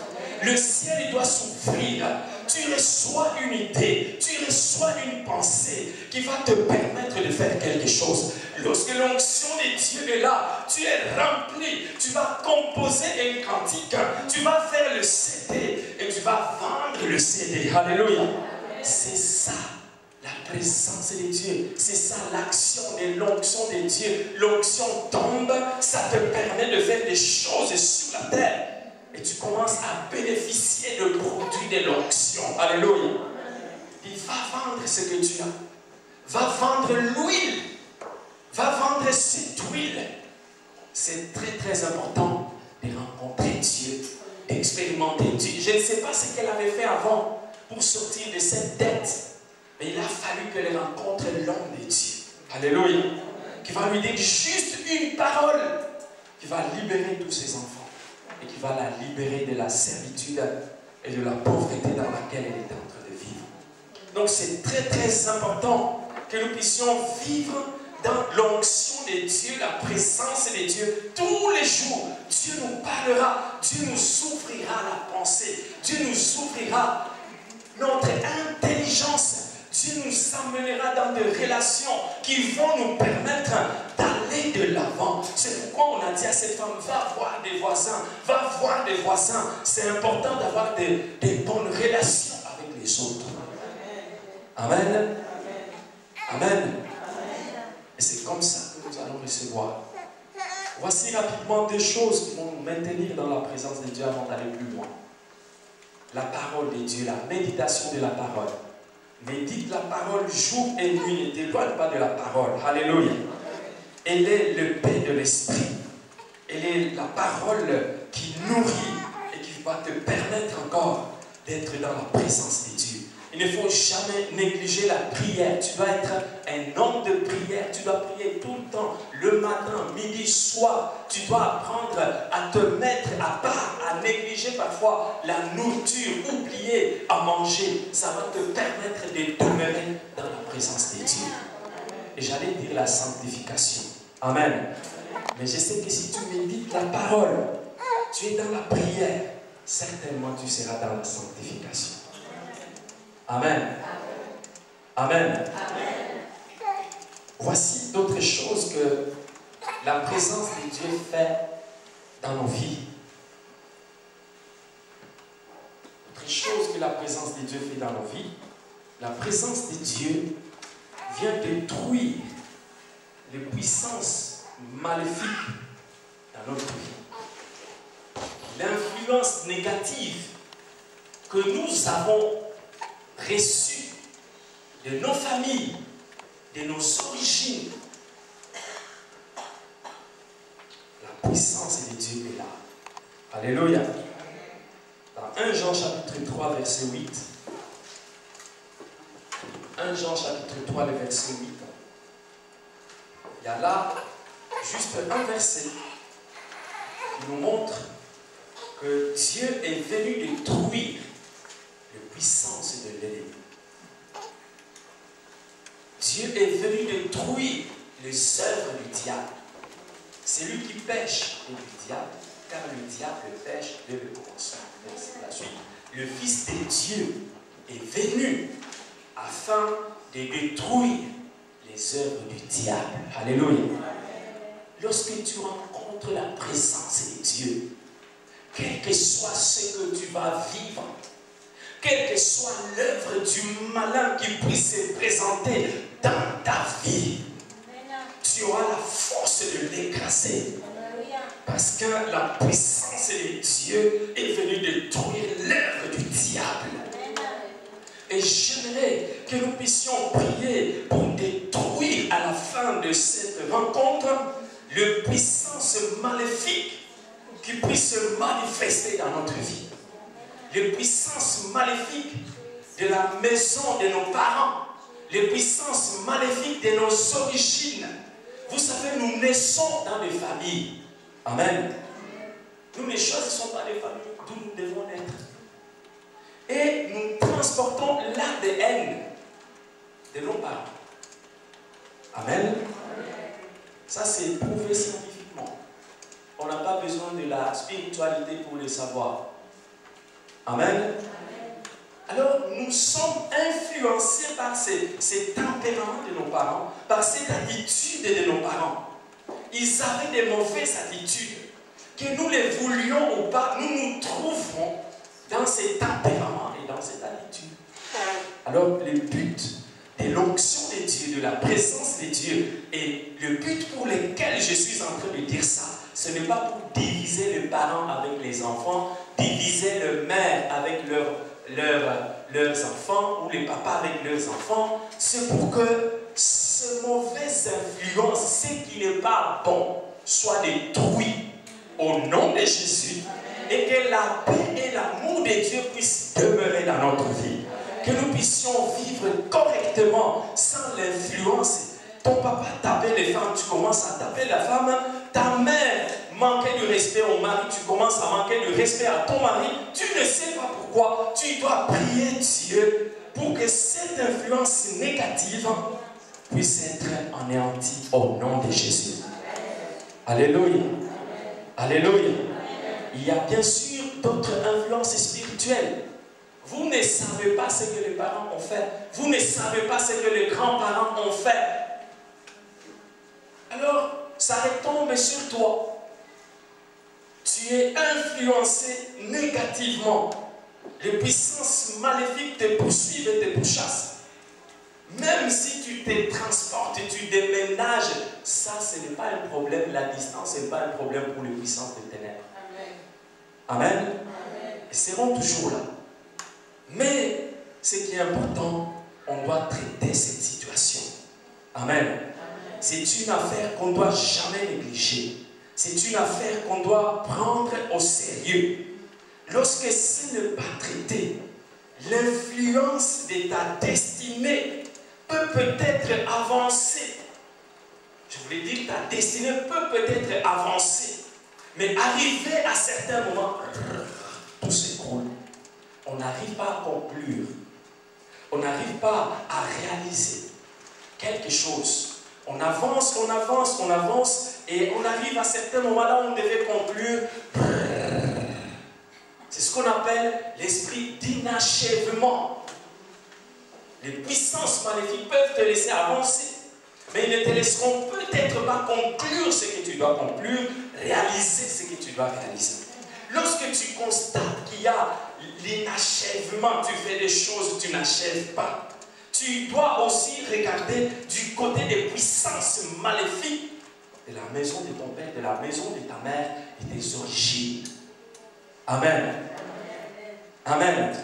Speaker 5: Le ciel doit s'ouvrir. Tu reçois une idée, tu reçois une pensée qui va te permettre de faire quelque chose. Lorsque l'onction de Dieu est là, tu es rempli, tu vas composer un cantique, tu vas faire le CD et tu vas vendre le CD. Alléluia. C'est ça. La présence de Dieu, c'est ça l'action de l'onction de Dieu. L'onction tombe, ça te permet de faire des choses sur la terre. Et tu commences à bénéficier du produit de l'onction. Alléluia. Il va vendre ce que tu as. Va vendre l'huile. Va vendre cette huile. C'est très très important de rencontrer Dieu, d'expérimenter Dieu. Je ne sais pas ce qu'elle avait fait avant pour sortir de cette dette. Mais il a fallu qu'elle rencontre l'homme de Dieu. Alléluia. Qui va lui dire juste une parole qui va libérer tous ses enfants. Et qui va la libérer de la servitude et de la pauvreté dans laquelle elle est en train de vivre. Donc c'est très très important que nous puissions vivre dans l'onction de Dieu, la présence de Dieu. Tous les jours, Dieu nous parlera, Dieu nous ouvrira la pensée, Dieu nous ouvrira notre intelligence. Dieu nous amènera dans des relations qui vont nous permettre d'aller de l'avant. C'est pourquoi on a dit à cette femme, va voir des voisins, va voir des voisins. C'est important d'avoir des bonnes relations avec les autres. Amen. Amen. Et c'est comme ça que nous allons recevoir. Voici rapidement deux choses qui vont nous maintenir dans la présence de Dieu avant d'aller plus loin. La parole de Dieu, la méditation de la parole. Médite la parole jour et nuit, ne t'éloigne pas de la parole. Alléluia. Elle est le paix de l'esprit. Elle est la parole qui nourrit et qui va te permettre encore d'être dans la présence de Dieu. Il ne faut jamais négliger la prière. Tu dois être un homme de prière. Tu dois prier tout le temps, le matin, midi, soir. Tu dois apprendre à te mettre à part, à négliger parfois la nourriture, oublier à manger. Ça va te permettre de demeurer dans la présence de Dieu. Et j'allais dire la sanctification. Amen. Mais je sais que si tu médites la parole, tu es dans la prière, certainement tu seras dans la sanctification. Amen. Amen. Amen. Voici d'autres choses que la présence de Dieu fait dans nos vies. Autre chose que la présence de Dieu fait dans nos vies, la présence de Dieu vient détruire les puissances maléfiques dans notre vie. L'influence négative que nous avons reçue de nos familles, de nos origines, la puissance de Dieu est là. Alléluia. Dans 1 Jean chapitre 3 verset 8, 1 Jean chapitre 3 le verset 8, il y a là juste un verset qui nous montre que Dieu est venu détruire les puissances de l'ennemi. Dieu est venu détruire les œuvres du diable. C'est lui qui pêche et du diable, car le diable pêche dès le commencement. C'est la suite. Le Fils de Dieu est venu afin de détruire les œuvres du diable. Alléluia. Lorsque tu rencontres la présence de Dieu, quel que soit ce que tu vas vivre, quelle que soit l'œuvre du malin qui puisse se présenter dans ta vie, tu auras la force de l'écraser. Parce que la puissance de Dieu est venue détruire l'œuvre du diable. Et j'aimerais que nous puissions prier pour détruire à la fin de cette rencontre les puissances maléfiques qui puissent se manifester manifester dans notre vie. Les puissances maléfiques de la maison de nos parents, les puissances maléfiques de nos origines. Vous savez, nous naissons dans des familles. Amen. Nous, les choses ne sont pas des familles d'où nous devons naître. Et nous transportons l'ADN de nos parents. Amen. Ça, c'est prouvé scientifiquement. On n'a pas besoin de la spiritualité pour le savoir. Amen. Alors, nous sommes influencés par ces tempéraments de nos parents, par cette attitude de nos parents. Ils avaient des mauvaises attitudes. Que nous les voulions ou pas, nous nous trouverons dans ces tempéraments et dans cette attitude. Alors, le but de l'onction de Dieu, de la présence de Dieu, et le but pour lequel je suis en train de dire ça, ce n'est pas pour diviser les parents avec les enfants, diviser le mère avec leurs enfants, ou les papas avec leurs enfants. C'est pour que ces mauvaises influences, ce qui n'est pas bon, soient détruits au nom de Jésus, et que la paix et l'amour de Dieu puissent demeurer dans notre vie. Que nous puissions vivre correctement sans l'influence. Ton papa tapait les femmes, tu commences à taper la femme. Ta mère manquait de respect au mari, tu commences à manquer de respect à ton mari. Tu ne sais pas pourquoi. Tu dois prier Dieu pour que cette influence négative puisse être anéantie au nom de Jésus. Alléluia. Alléluia. Il y a bien sûr d'autres influences spirituelles. Vous ne savez pas ce que les parents ont fait. Vous ne savez pas ce que les grands-parents ont fait. Alors, ça retombe sur toi. Tu es influencé négativement. Les puissances maléfiques te poursuivent et te pourchassent. Même si tu te transportes, tu déménages, ça, ce n'est pas un problème. La distance, ce n'est pas un problème pour les puissances des ténèbres. Amen. Amen. Ils seront toujours là. Mais, ce qui est important, on doit traiter cette situation. Amen. C'est une affaire qu'on ne doit jamais négliger. C'est une affaire qu'on doit prendre au sérieux. Lorsque ce n'est pas traité, l'influence de ta destinée peut peut-être avancer. Je voulais dire, ta destinée peut peut-être avancer. Mais arrivé à certains moments, tout s'écroule. On n'arrive pas à conclure. On n'arrive pas à réaliser quelque chose. On avance, on avance, on avance, et on arrive à certains moments là où on devait conclure. C'est ce qu'on appelle l'esprit d'inachèvement. Les puissances maléfiques peuvent te laisser avancer, mais ils ne te laisseront peut-être pas conclure ce que tu dois conclure, réaliser ce que tu dois réaliser. Lorsque tu constates qu'il y a l'inachèvement, tu fais des choses, tu n'achèves pas. Tu dois aussi regarder du côté des puissances maléfiques de la maison de ton père, de la maison de ta mère et des origines. Amen. Amen.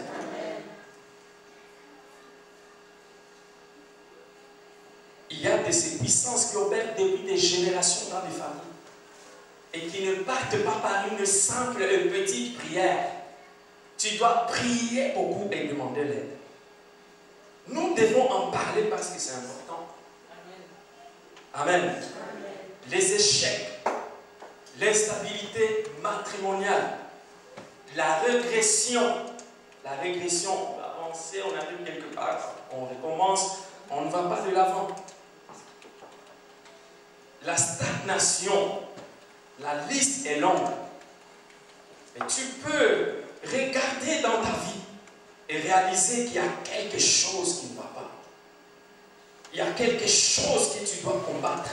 Speaker 5: Il y a de ces puissances qui opèrent depuis des générations dans des familles et qui ne partent pas par une simple et petite prière. Tu dois prier beaucoup et demander l'aide. Nous devons en parler parce que c'est important. Amen. Amen. Les échecs, l'instabilité matrimoniale, la régression, on va avancer, on arrive quelque part, on recommence, on ne va pas de l'avant. La stagnation, la liste est longue. Et tu peux regarder dans ta vie et réaliser qu'il y a quelque chose qui ne va pas. Il y a quelque chose que tu dois combattre.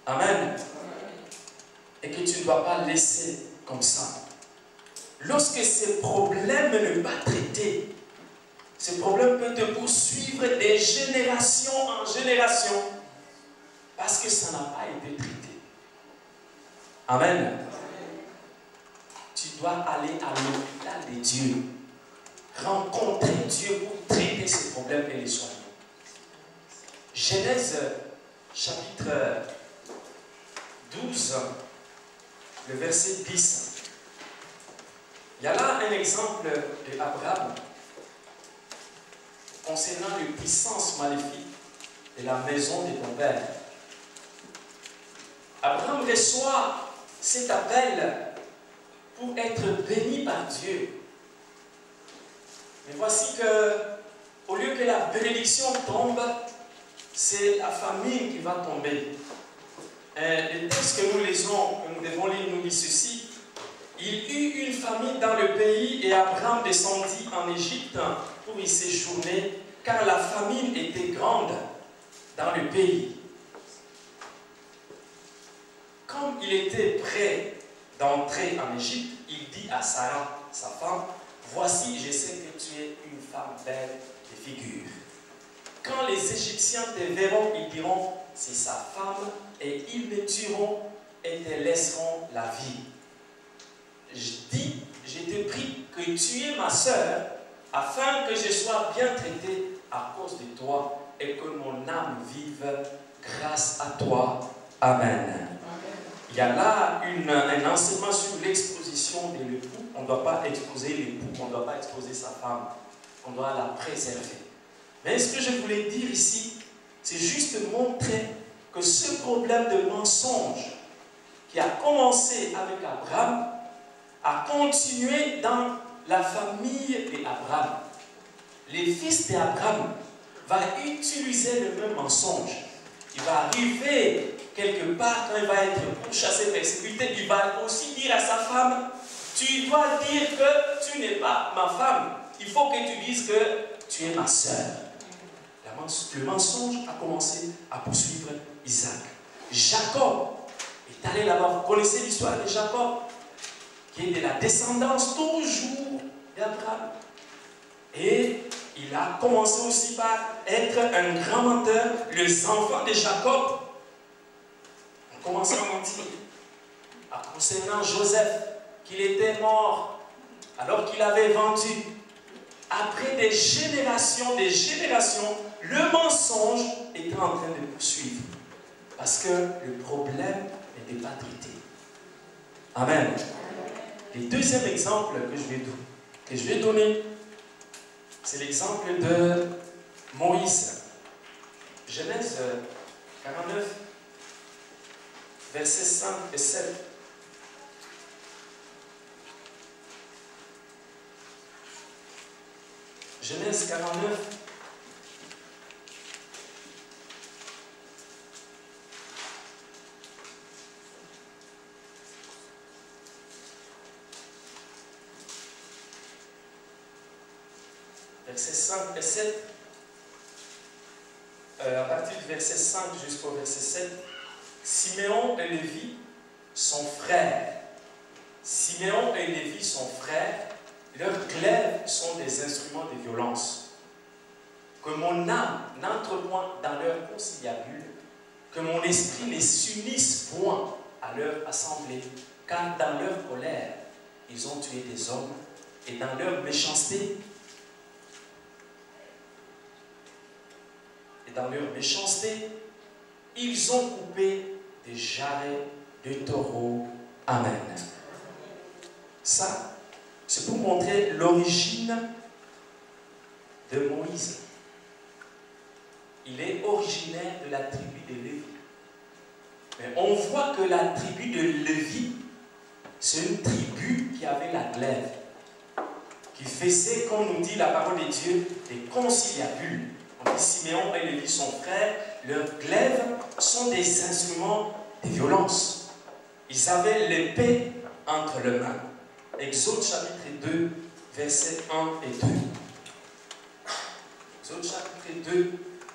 Speaker 5: Amen. Et que tu ne dois pas laisser comme ça. Lorsque ces problèmes ne sont pas traités, ces problèmes peuvent te poursuivre des générations en génération parce que ça n'a pas été traité. Amen. Tu dois aller à l'hôpital de Dieu, rencontrer Dieu pour traiter ces problèmes et les soigner. Genèse chapitre 12, le verset 10. Il y a là un exemple d'Abraham concernant les puissances maléfiques de la maison de ton père. Abraham reçoit cet appel pour être béni par Dieu. Mais voici que, au lieu que la bénédiction tombe, c'est la famine qui va tomber. Le texte que nous lisons, que nous devons lire, nous dit ceci. Il eut une famine dans le pays et Abraham descendit en Égypte pour y séjourner, car la famine était grande dans le pays. Comme il était prêt d'entrer en Égypte, il dit à Sarah, sa femme, « Voici, je sais que tu es une femme belle de figure. Quand les Égyptiens te verront, ils diront, c'est sa femme, et ils me tueront et te laisseront la vie. Je te prie que tu es ma sœur, afin que je sois bien traité à cause de toi et que mon âme vive grâce à toi. Amen. » Il y a là un enseignement sur l'exposition de l'époux. On ne doit pas exposer l'époux, on ne doit pas exposer sa femme. On doit la préserver. Mais ce que je voulais dire ici, c'est juste montrer que ce problème de mensonge qui a commencé avec Abraham a continué dans la famille d'Abraham. Les fils d'Abraham vont utiliser le même mensonge. Il va arriver quelque part, quand il va être pourchassé, persécuté, il va aussi dire à sa femme, tu dois dire que tu n'es pas ma femme. Il faut que tu dises que tu es ma sœur. Le mensonge a commencé à poursuivre Isaac. Jacob est allé là-bas. Vous connaissez l'histoire de Jacob, qui est de la descendance toujours d'Abraham. Et il a commencé aussi par être un grand menteur. Les enfants de Jacob ont commencé à mentir. Concernant Joseph, qu'il était mort alors qu'il avait vendu. Après des générations, le mensonge était en train de poursuivre. Parce que le problème n'était pas traité. Amen. Le deuxième exemple que je vais donner, c'est l'exemple de Moïse. Genèse 49, versets 5 et 7. Genèse 49, versets 5 et 7, à partir du verset 5 jusqu'au verset 7, Siméon et Lévi, son frère. Siméon et Lévi, son frère, leurs glaives sont des instruments de violence. Que mon âme n'entre point dans leur conciliabule, que mon esprit ne s'unisse point à leur assemblée, car dans leur colère, ils ont tué des hommes, et dans leur méchanceté, ils ont coupé des jarrets de taureaux. Amen. Ça, c'est pour montrer l'origine de Moïse. Il est originaire de la tribu de Lévi. Mais on voit que la tribu de Lévi, c'est une tribu qui avait la glaive, qui faisait, comme nous dit la parole de Dieu, des conciliabules. On dit Siméon et Lévi, son frère, leurs glaives sont des instruments de violence. Ils avaient l'épée entre les mains. Exode chapitre 2, versets 1 et 2. Exode chapitre 2,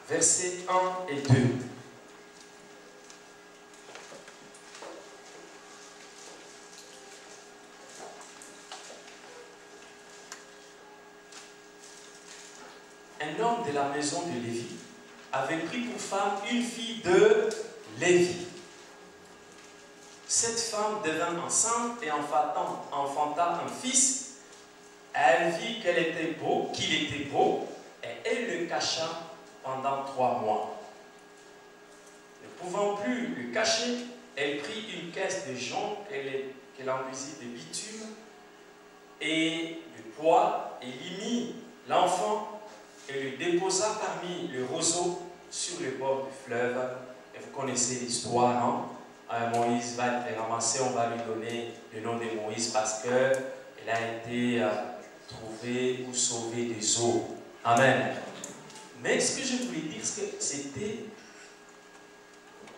Speaker 5: versets 1 et 2. Un homme de la maison de Lévi avait pris pour femme une fille de Lévi. Cette femme devint enceinte et enfanta un fils. Elle vit qu'il était beau, et elle le cacha pendant 3 mois. Ne pouvant plus le cacher, elle prit une caisse de jonc et qu'elle enduisit de bitume et de bois, et il y mit l'enfant et le déposa parmi les roseaux sur le bord du fleuve. Et vous connaissez l'histoire, hein? Moïse va être ramassé, on va lui donner le nom de Moïse parce qu'elle a été trouvée ou sauvée des eaux. Amen. Mais ce que je voulais dire, c'est que c'était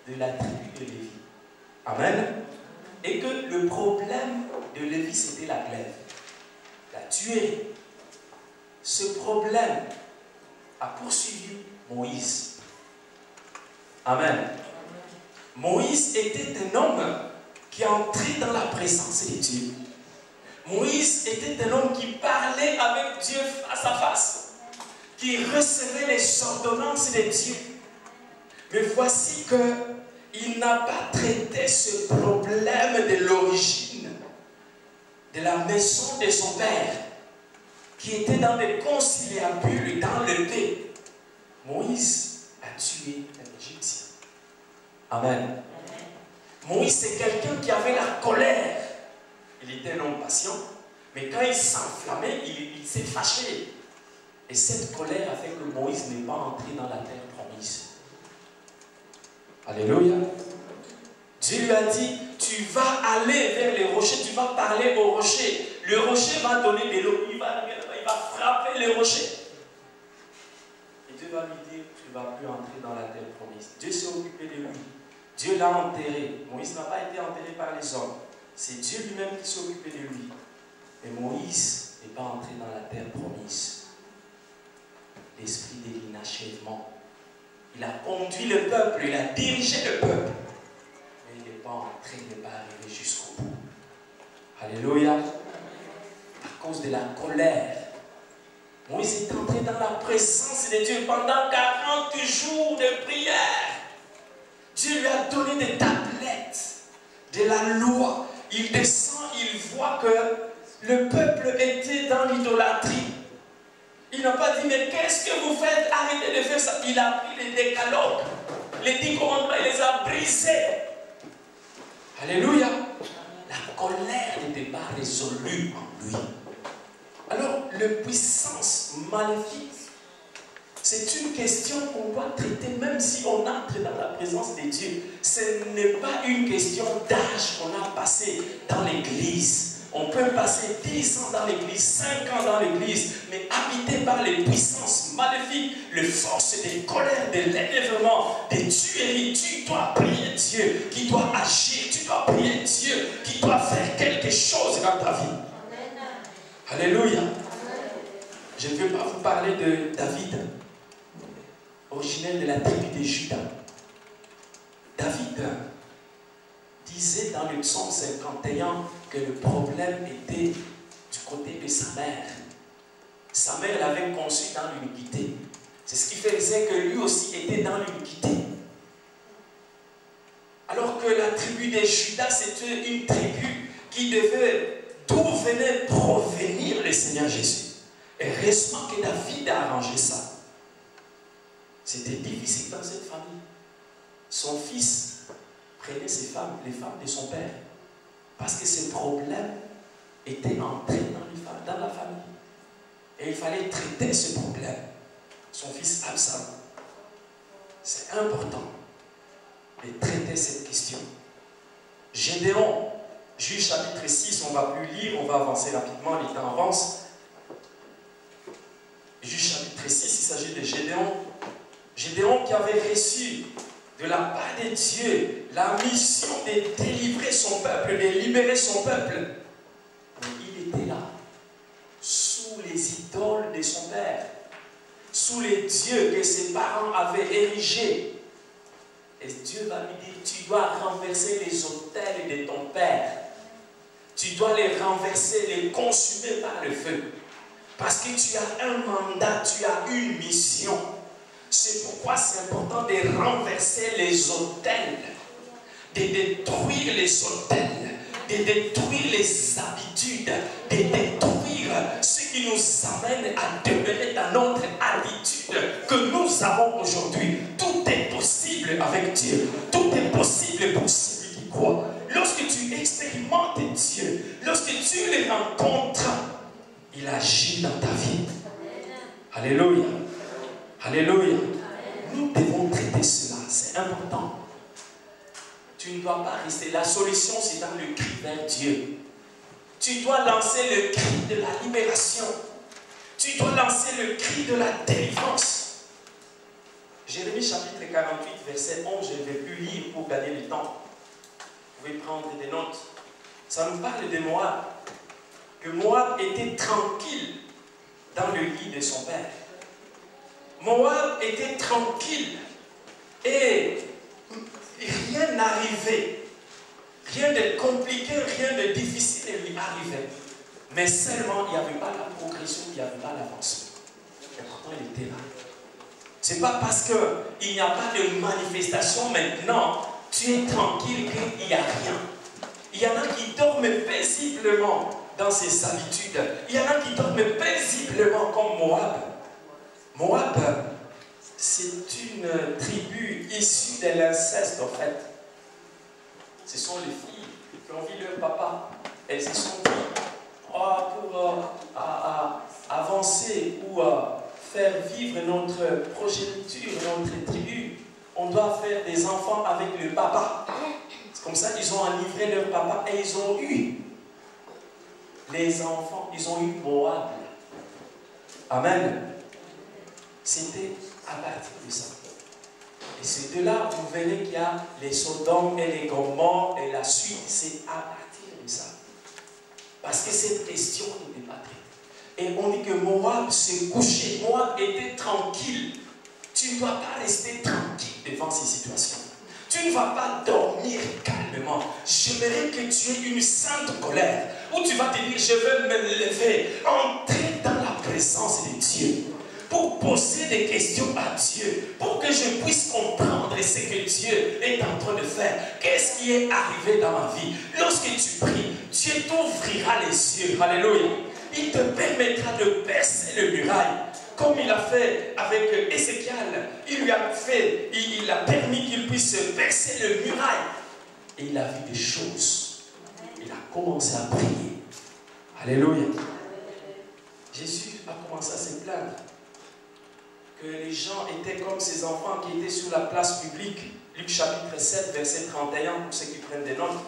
Speaker 5: de la tribu de Lévi. Amen. Et que le problème de Lévi, c'était la glaive, la tuerie. Ce problème a poursuivi Moïse. Amen. Moïse était un homme qui entrait dans la présence de Dieu. Moïse était un homme qui parlait avec Dieu face à face, qui recevait les ordonnances de Dieu. Mais voici qu'il n'a pas traité ce problème de l'origine de la maison de son père, qui était dans les conciliabules, dans le thé. Moïse a tué un Égyptien. Amen. Moïse, c'est quelqu'un qui avait la colère. Il était un homme patient, mais quand il s'enflammait, il s'est fâché. Et cette colère a fait que Moïse n'est pas entré dans la terre promise. Alléluia. Dieu lui a dit, tu vas aller vers les rochers, tu vas parler au rocher. Le rocher va donner de l'eau, il va frapper les rochers. Et Dieu va lui dire, tu ne vas plus entrer dans la terre promise. Dieu s'est occupé de lui. Dieu l'a enterré. Moïse n'a pas été enterré par les hommes. C'est Dieu lui-même qui s'est occupé de lui. Et Moïse n'est pas entré dans la terre promise. L'esprit de l'inachèvement. Il a conduit le peuple, il a dirigé le peuple. Mais il n'est pas entré, il n'est pas arrivé jusqu'au bout. Alléluia. À cause de la colère. Moïse est entré dans la présence de Dieu pendant 40 jours de prière. Dieu lui a donné des tablettes de la loi. Il descend, il voit que le peuple était dans l'idolâtrie. Il n'a pas dit, mais qu'est-ce que vous faites? Arrêtez de faire ça. Il a pris les décalogues, les 10 commandements, il les a brisés. Alléluia. La colère n'était pas résolue en lui. Alors, la puissance maléfique, c'est une question qu'on doit traiter même si on entre dans la présence de Dieu. Ce n'est pas une question d'âge qu'on a passé dans l'église. On peut passer 10 ans dans l'église, 5 ans dans l'église, mais habité par les puissances maléfiques, les forces des colères, de l'énervement, des tueries. Tu dois prier Dieu qui doit agir. Tu dois prier Dieu qui doit faire quelque chose dans ta vie. Alléluia. Je ne veux pas vous parler de David, originaire de la tribu de Juda. David disait dans le psaume 51 que le problème était du côté de sa mère. Sa mère l'avait conçu dans l'iniquité. C'est ce qui faisait que lui aussi était dans l'iniquité. Alors que la tribu de Juda, c'était une tribu qui devait, d'où venait provenir le Seigneur Jésus. Et heureusement que David a arrangé ça. C'était difficile dans cette famille. Son fils prenait ses femmes, les femmes de son père, parce que ces problèmes étaient entrés dans la famille. Et il fallait traiter ce problème. Son fils Absalom. C'est important de traiter cette question. Gédéon, Juge chapitre 6, on ne va plus lire, on va avancer rapidement, le temps avance. Juge chapitre 6, il s'agit de Gédéon. Gédéon qui avait reçu de la part de Dieu la mission de délivrer son peuple, de libérer son peuple. Mais il était là, sous les idoles de son père, sous les dieux que ses parents avaient érigés. Et Dieu va lui dire, tu dois renverser les autels de ton père. Tu dois les renverser, les consumer par le feu. Parce que tu as un mandat, tu as une mission. C'est pourquoi c'est important de renverser les autels, de détruire les autels, de détruire les habitudes, de détruire ce qui nous amène à demeurer dans notre attitude que nous avons aujourd'hui. Tout est possible avec Dieu. Tout est possible pour celui qui croit. Lorsque tu expérimentes Dieu, tu le rencontres, il agit dans ta vie. Alléluia. Alléluia. Nous devons traiter cela, c'est important. Tu ne dois pas rester. La solution, c'est dans le cri vers Dieu. Tu dois lancer le cri de la libération. Tu dois lancer le cri de la délivrance. Jérémie chapitre 48, verset 11, je ne vais plus lire pour gagner le temps. Vous pouvez prendre des notes. Ça nous parle de Moab. Que Moab était tranquille dans le lit de son père. Moab était tranquille et rien n'arrivait. Rien de compliqué, rien de difficile ne lui arrivait. Mais seulement, il n'y avait pas la progression, il n'y avait pas l'avancement. Et pourtant, il était là. Ce n'est pas parce qu'il n'y a pas de manifestation maintenant, tu es tranquille qu'il n'y a rien. Il y en a qui dorment paisiblement dans ses habitudes. Il y en a qui dorment paisiblement comme Moab. Moab, c'est une tribu issue de l'inceste en fait. Ce sont les filles qui ont vu leur papa. Elles se sont dit, pour avancer ou faire vivre notre progéniture, notre tribu, on doit faire des enfants avec le papa. C'est comme ça qu'ils ont enivré leur papa et ils ont eu les enfants, ils ont eu Moab. Amen. C'était à partir de ça. Et c'est de là vous verrez qu'il y a les Sodomes et les Gomorrhes et la suite, c'est à partir de ça. Parce que cette question n'était pas traitée. Et on dit que Moab se couchait, Moab était tranquille. Tu ne dois pas rester tranquille devant ces situations. Tu ne vas pas dormir calmement. J'aimerais que tu aies une sainte colère où tu vas te dire, je veux me lever, entrer dans la présence de Dieu pour poser des questions à Dieu, pour que je puisse comprendre ce que Dieu est en train de faire. Qu'est-ce qui est arrivé dans ma vie? Lorsque tu pries, Dieu t'ouvrira les yeux. Alléluia. Il te permettra de percer le muraille. Comme il a fait avec Ézéchiel, il a permis qu'il puisse percer le muraille. Et il a vu des choses. Il a commencé à prier. Alléluia. Jésus a commencé à se plaindre que les gens étaient comme ces enfants qui étaient sur la place publique. Luc chapitre 7, verset 31, pour ceux qui prennent des notes.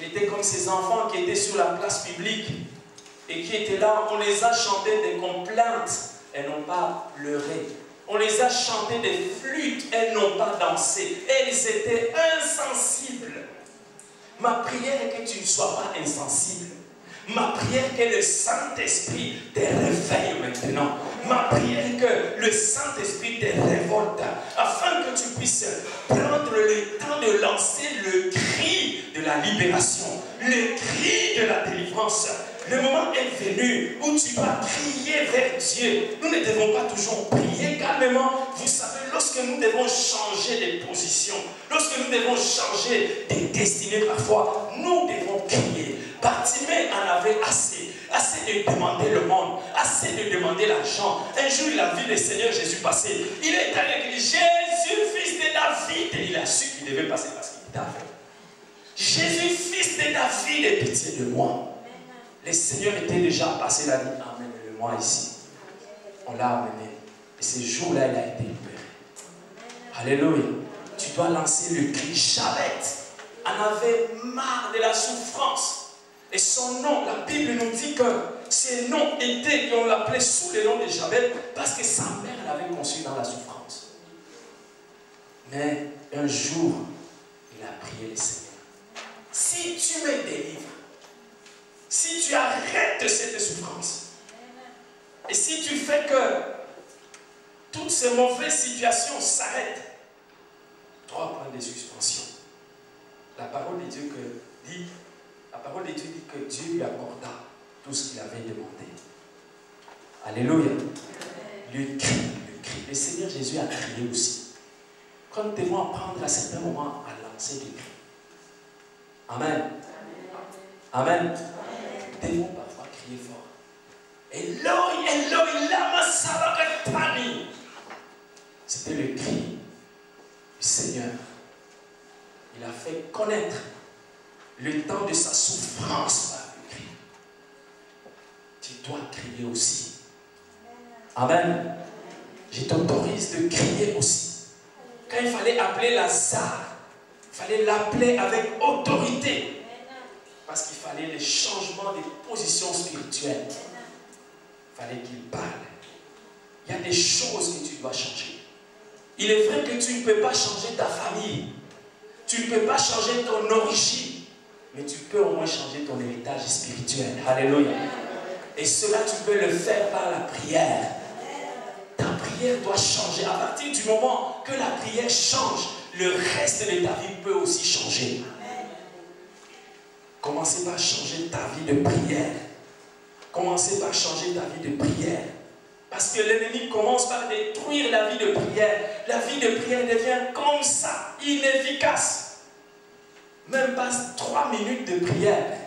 Speaker 5: Ils étaient comme ces enfants qui étaient sur la place publique et qui étaient là. On les a chanté des complaintes. Elles n'ont pas pleuré. On les a chanté des flûtes, elles n'ont pas dansé. Elles étaient insensibles. Ma prière est que tu ne sois pas insensible. Ma prière est que le Saint-Esprit te réveille maintenant. Ma prière est que le Saint-Esprit te révolte afin que tu puisses prendre le temps de lancer le cri de la libération, le cri de la délivrance. Le moment est venu où tu vas crier vers Dieu. Nous ne devons pas toujours prier calmement. Vous savez, lorsque nous devons changer de position, lorsque nous devons changer de destinée parfois, nous devons crier. Bartimée en avait assez de demander le monde, assez de demander l'argent. Un jour, il a vu le Seigneur Jésus passer. Il est allé dire, Jésus, fils de David. Et il a su qu'il devait passer parce qu'il était aveugle. Jésus, fils de David, aie pitié de moi. Le Seigneur était déjà passé, il a dit, amène-le-moi ici. On l'a amené. Et ce jour-là, il a été libéré. Alléluia. Tu dois lancer le cri. Jabet en avait marre de la souffrance. Et son nom, la Bible nous dit que ce nom était, et on l'appelait sous le nom de Jabet, parce que sa mère l'avait conçu dans la souffrance. Mais un jour, il a prié le Seigneur. Si tu me délivres, si tu arrêtes cette souffrance, et si tu fais que toutes ces mauvaises situations s'arrêtent, 3 points de suspension. La parole de Dieu dit que Dieu lui accorda tout ce qu'il avait demandé. Alléluia. Le cri. Le Seigneur Jésus a crié aussi. Quand nous devons apprendre à certains moments à lancer des cris. Amen. Amen. Nous devons parfois crier fort. Eloi, Eloi, lama sabachthani. C'était le cri du Seigneur. Il a fait connaître le temps de sa souffrance par le cri. tu dois crier aussi. Amen. Je t'autorise de crier aussi. Quand il fallait appeler Lazare, il fallait l'appeler avec autorité. Parce qu'il fallait les changements des positions spirituelles. Il fallait qu'il parle. Il y a des choses que tu dois changer. Il est vrai que tu ne peux pas changer ta famille. Tu ne peux pas changer ton origine. Mais tu peux au moins changer ton héritage spirituel. Alléluia. Et cela, tu peux le faire par la prière. Ta prière doit changer. À partir du moment que la prière change, le reste de ta vie peut aussi changer. Commencez par changer ta vie de prière. Commencez par changer ta vie de prière. Parce que l'ennemi commence par détruire la vie de prière. La vie de prière devient comme ça, inefficace. Même pas 3 minutes de prière.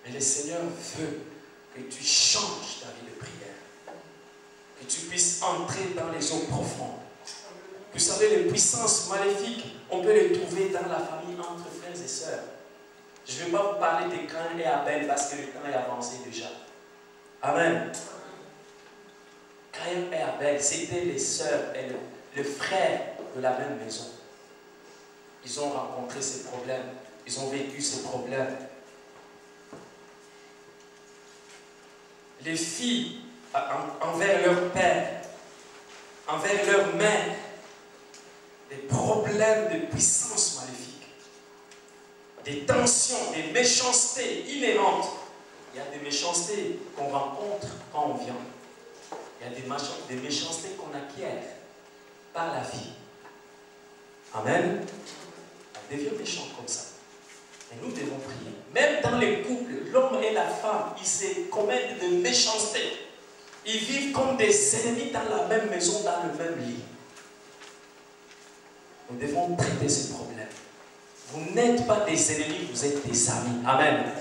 Speaker 5: Mais le Seigneur veut que tu changes ta vie de prière. Que tu puisses entrer dans les eaux profondes. Vous savez, les puissances maléfiques, on peut les trouver dans la famille entre frères et sœurs. Je ne vais pas vous parler de Caïn et Abel parce que le temps est avancé déjà. Amen. Caïn et Abel, c'était les sœurs et le frère de la même maison. Ils ont rencontré ces problèmes. Ils ont vécu ces problèmes. Les filles, envers leur père, envers leur mère, des problèmes de puissance maléfique, des tensions, des méchancetés inhérentes. Il y a des méchancetés qu'on rencontre quand on vient. Il y a des méchancetés qu'on acquiert par la vie. Amen. On devient méchant comme ça. Et nous devons prier. Même dans les couples, l'homme et la femme, ils se commettent de méchanceté. Ils vivent comme des ennemis dans la même maison, dans le même lit. Nous devons traiter ce problème. Vous n'êtes pas des ennemis, vous êtes des amis. Amen.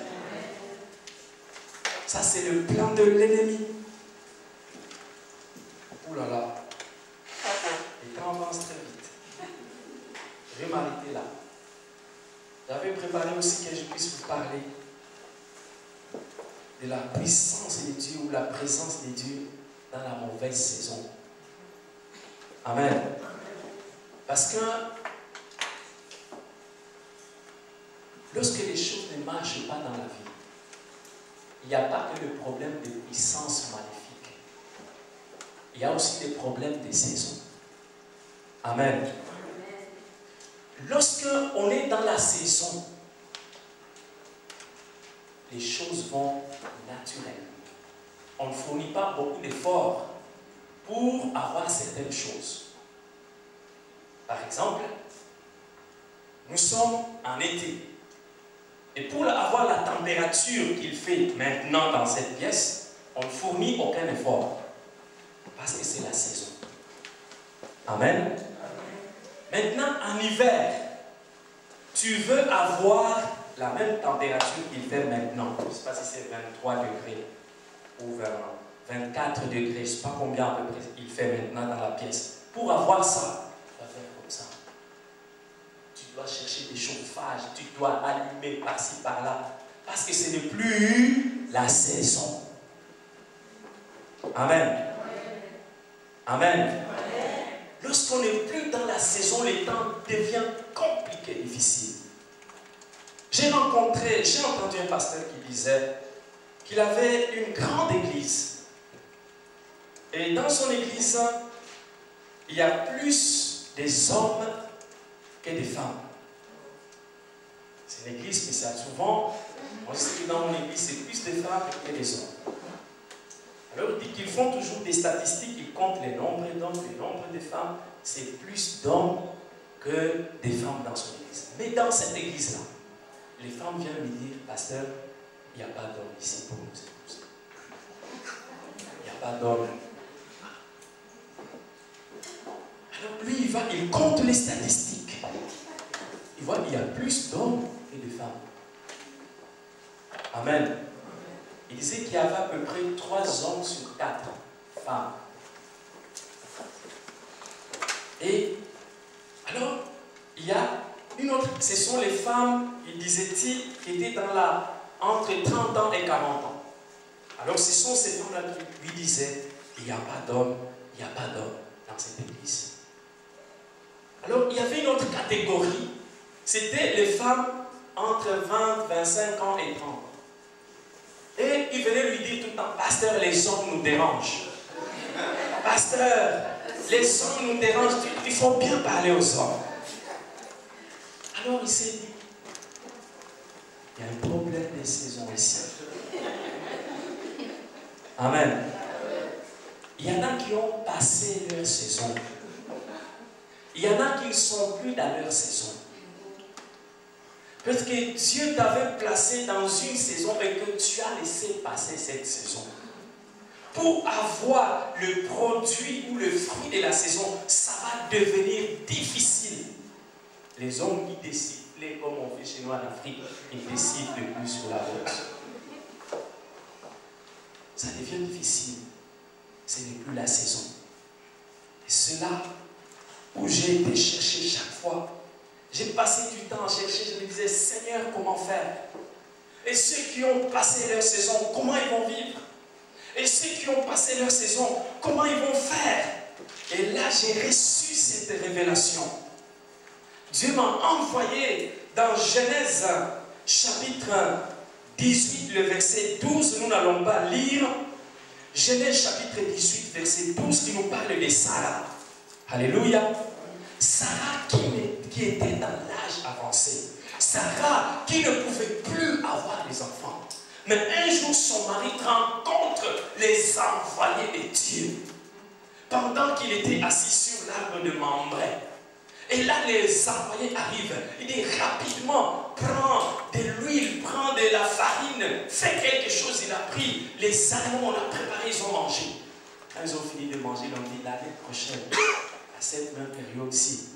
Speaker 5: Ça, c'est le plan de l'ennemi. Ouh là là. Le temps avance très vite. Je vais m'arrêter là. J'avais préparé aussi que je puisse vous parler de la puissance de Dieu ou la présence de Dieu dans la mauvaise saison. Amen. Parce que lorsque les choses ne marchent pas dans la vie, il n'y a pas que le problème de puissance maléfique. Il y a aussi des problèmes de saison. Amen. Lorsque on est dans la saison, les choses vont naturellement. On ne fournit pas beaucoup d'efforts pour avoir certaines choses. Par exemple, nous sommes en été. Et pour avoir la température qu'il fait maintenant dans cette pièce, on ne fournit aucun effort. Parce que c'est la saison. Amen. Maintenant, en hiver, tu veux avoir la même température qu'il fait maintenant. Je ne sais pas si c'est 23 degrés ou 24 degrés. Je ne sais pas combien à peu près il fait maintenant dans la pièce. Pour avoir ça, tu vas faire comme ça. Tu dois chercher des chauffages, tu dois allumer par-ci, par-là. Parce que ce n'est plus la saison. Amen. Amen. Lorsqu'on n'est plus dans la saison, les temps deviennent compliqués, difficiles. J'ai entendu un pasteur qui disait qu'il avait une grande église. Et dans son église, il y a plus des hommes que des femmes. C'est une église spéciale. Souvent, on sait que dans mon église, c'est plus des femmes que des hommes. Alors, il dit qu'ils font toujours des statistiques, ils comptent les nombres d'hommes, les nombres de femmes. C'est plus d'hommes que des femmes dans son église. Mais dans cette église-là, les femmes viennent lui dire, pasteur, il n'y a pas d'hommes ici pour nous épouser. Il n'y a pas d'hommes. Alors lui, il compte les statistiques. Il voit qu'il y a plus d'hommes que de femmes. Amen. Il disait qu'il y avait à peu près 3 hommes sur 4 femmes. Et alors, il y a une autre, ce sont les femmes, il disait-il, qui étaient entre 30 ans et 40 ans. Alors ce sont ces femmes-là qui lui disaient, il n'y a pas d'homme, il n'y a pas d'homme dans cette église. Alors il y avait une autre catégorie, c'était les femmes entre 20, 25 ans et 30. Et il venait lui dire tout le temps, pasteur, les hommes nous dérangent. Pasteur, les hommes nous dérangent, il faut bien parler aux hommes. Alors il s'est dit, il y a un problème des saisons ici. Amen. Il y en a qui ont passé leur saison. Il y en a qui ne sont plus dans leur saison. Parce que Dieu t'avait placé dans une saison et que tu as laissé passer cette saison. Pour avoir le produit ou le fruit de la saison, ça va devenir difficile. Les hommes qui décident, comme on fait chez nous en Afrique, ils décident le plus sur la route. Ça devient difficile. Ce n'est plus la saison. Et cela, où j'ai été chercher chaque fois, j'ai passé du temps à chercher, je me disais, Seigneur, comment faire? Et ceux qui ont passé leur saison, comment ils vont vivre? Et ceux qui ont passé leur saison, comment ils vont faire? Et là, j'ai reçu cette révélation. Dieu m'a envoyé dans Genèse chapitre 18, le verset 12. Nous n'allons pas lire. Genèse chapitre 18, verset 12, qui nous parle de Sarah. Alléluia. Sarah qui était dans l'âge avancé. Sarah qui ne pouvait plus avoir les enfants. Mais un jour, son mari rencontre les envoyés de Dieu. Pendant qu'il était assis sur l'arbre de Mambré. Et là, les envoyés arrivent. Il dit rapidement, prends de l'huile, prends de la farine, fais quelque chose. Il a pris les animaux, on a préparé, ils ont mangé. Quand ils ont fini de manger, ils ont dit l'année prochaine, à cette même période-ci,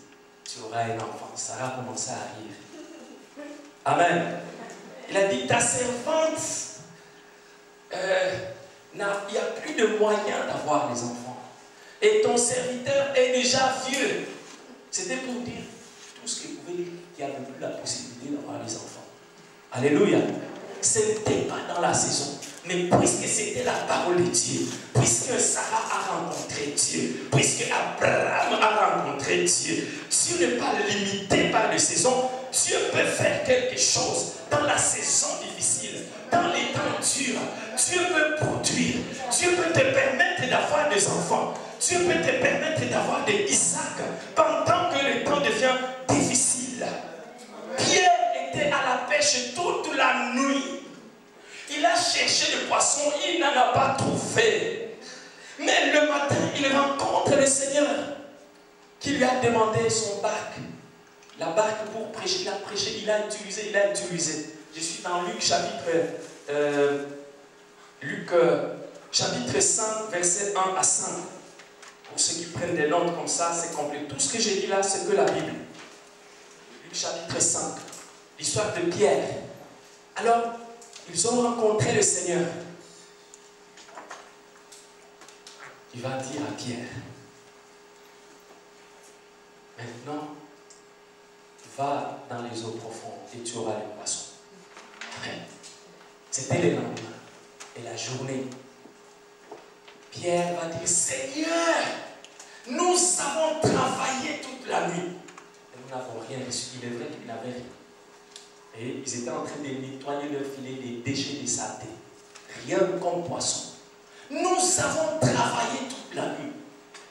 Speaker 5: tu auras un enfant. Sarah a commencé à rire. Amen. Il a dit, ta servante, il n'y a plus de moyens d'avoir les enfants. Et ton serviteur est déjà vieux. C'était pour dire tout ce qu'il pouvait dire, qu'il n'y avait plus la possibilité d'avoir les enfants. Alléluia. Ce n'était pas dans la saison. Mais puisque c'était la parole de Dieu, puisque Sarah a rencontré Dieu, puisque Abraham a rencontré Dieu, Dieu n'est pas limité par les saisons. Dieu peut faire quelque chose dans la saison difficile, dans les temps durs. Dieu peut produire. Dieu peut te permettre d'avoir des enfants. Dieu peut te permettre d'avoir des Isaac pendant que le temps devient difficile. Pierre était à la pêche toute la nuit. Il a cherché le poisson, il n'en a pas trouvé. Mais le matin, il rencontre le Seigneur qui lui a demandé son barque. La barque pour prêcher, il a prêché, il a utilisé. Je suis dans Luc chapitre 5, verset 1 à 5. Pour ceux qui prennent des notes comme ça, c'est complet. Tout ce que j'ai dit là, c'est que la Bible. Luc chapitre 5, l'histoire de Pierre. Alors, ils ont rencontré le Seigneur. Il va dire à Pierre, maintenant, va dans les eaux profondes et tu auras les poissons. C'était le lendemain et la journée. Pierre va dire, Seigneur, nous avons travaillé toute la nuit. Et nous n'avons rien reçu. Il est vrai qu'il n'avait rien. Et ils étaient en train de nettoyer leur filet des déchets de saleté. Rien comme poisson. Nous avons travaillé toute la nuit.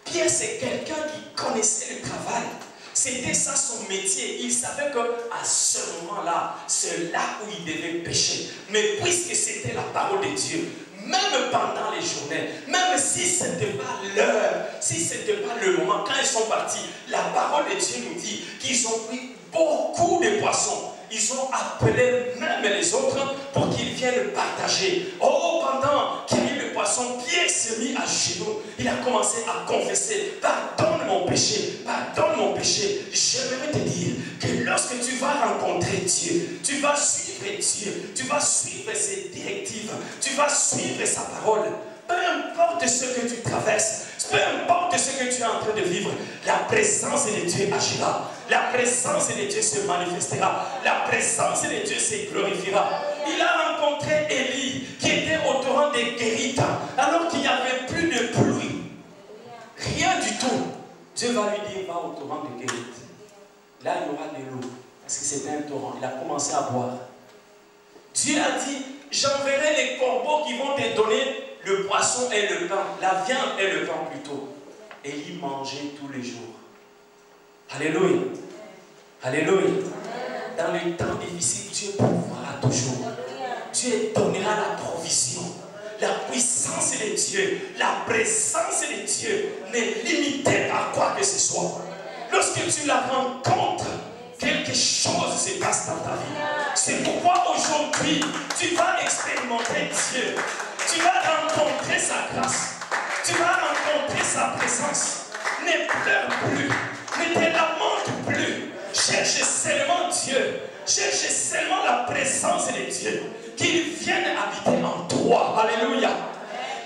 Speaker 5: Pierre, c'est quelqu'un qui connaissait le travail. C'était ça son métier. Il savait qu'à ce moment-là, c'est là où il devait pêcher. Mais puisque c'était la parole de Dieu, même pendant les journées, même si ce n'était pas l'heure, si ce n'était pas le moment, quand ils sont partis, la parole de Dieu nous dit qu'ils ont pris beaucoup de poissons. Ils ont appelé même les autres pour qu'ils viennent partager. Oh, pendant qu'il y a eu le poisson, Pierre s'est mis à genoux. Il a commencé à confesser, pardonne mon péché, pardonne mon péché. J'aimerais te dire que lorsque tu vas rencontrer Dieu, tu vas suivre Dieu, tu vas suivre ses directives, tu vas suivre sa parole. Peu importe ce que tu traverses, peu importe ce que tu es en train de vivre, la présence de Dieu agira. La présence de Dieu se manifestera. La présence de Dieu se glorifiera. Il a rencontré Élie qui était au torrent de de guérite, alors qu'il n'y avait plus de pluie, rien du tout, Dieu va lui dire, va au torrent de guérite. Là, il y aura de l'eau, parce que c'était un torrent. Il a commencé à boire. Dieu a dit, j'enverrai les corbeaux qui vont te donner le poisson et le pain, la viande et le pain plutôt. Et il mangeait tous les jours. Alléluia. Alléluia. Dans les temps difficiles, Dieu pourvoira toujours. Dieu donnera la provision. La puissance de Dieu, la présence de Dieu n'est limitée par quoi que ce soit. Lorsque tu la rencontres, quelque chose se passe dans ta vie. C'est pourquoi aujourd'hui, tu vas expérimenter Dieu. Tu vas rencontrer sa grâce. Tu vas rencontrer sa présence. Ne pleure plus. Ne te lamente plus. Cherche seulement Dieu. Cherche seulement la présence de Dieu. Qu'il vienne habiter en toi. Alléluia.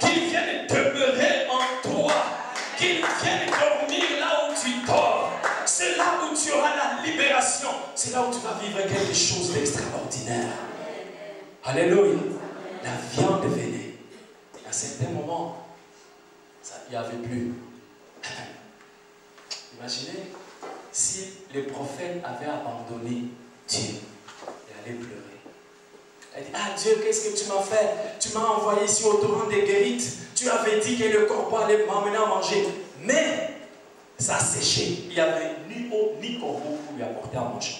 Speaker 5: Qu'il vienne demeurer en toi. Qu'il vienne dormir là où tu dors. C'est là où tu auras la libération. C'est là où tu vas vivre quelque chose d'extraordinaire. Alléluia. La viande venait. À certains moments, il n'y avait plus. Imaginez si les prophètes avaient abandonné Dieu. Il allait pleurer. Elle dit, ah Dieu, qu'est-ce que tu m'as fait? Tu m'as envoyé ici au torrent des guérites. Tu avais dit que le corbeau allait m'emmener à manger. Mais ça a séché. Il n'y avait ni eau ni corbeau pour lui apporter à manger.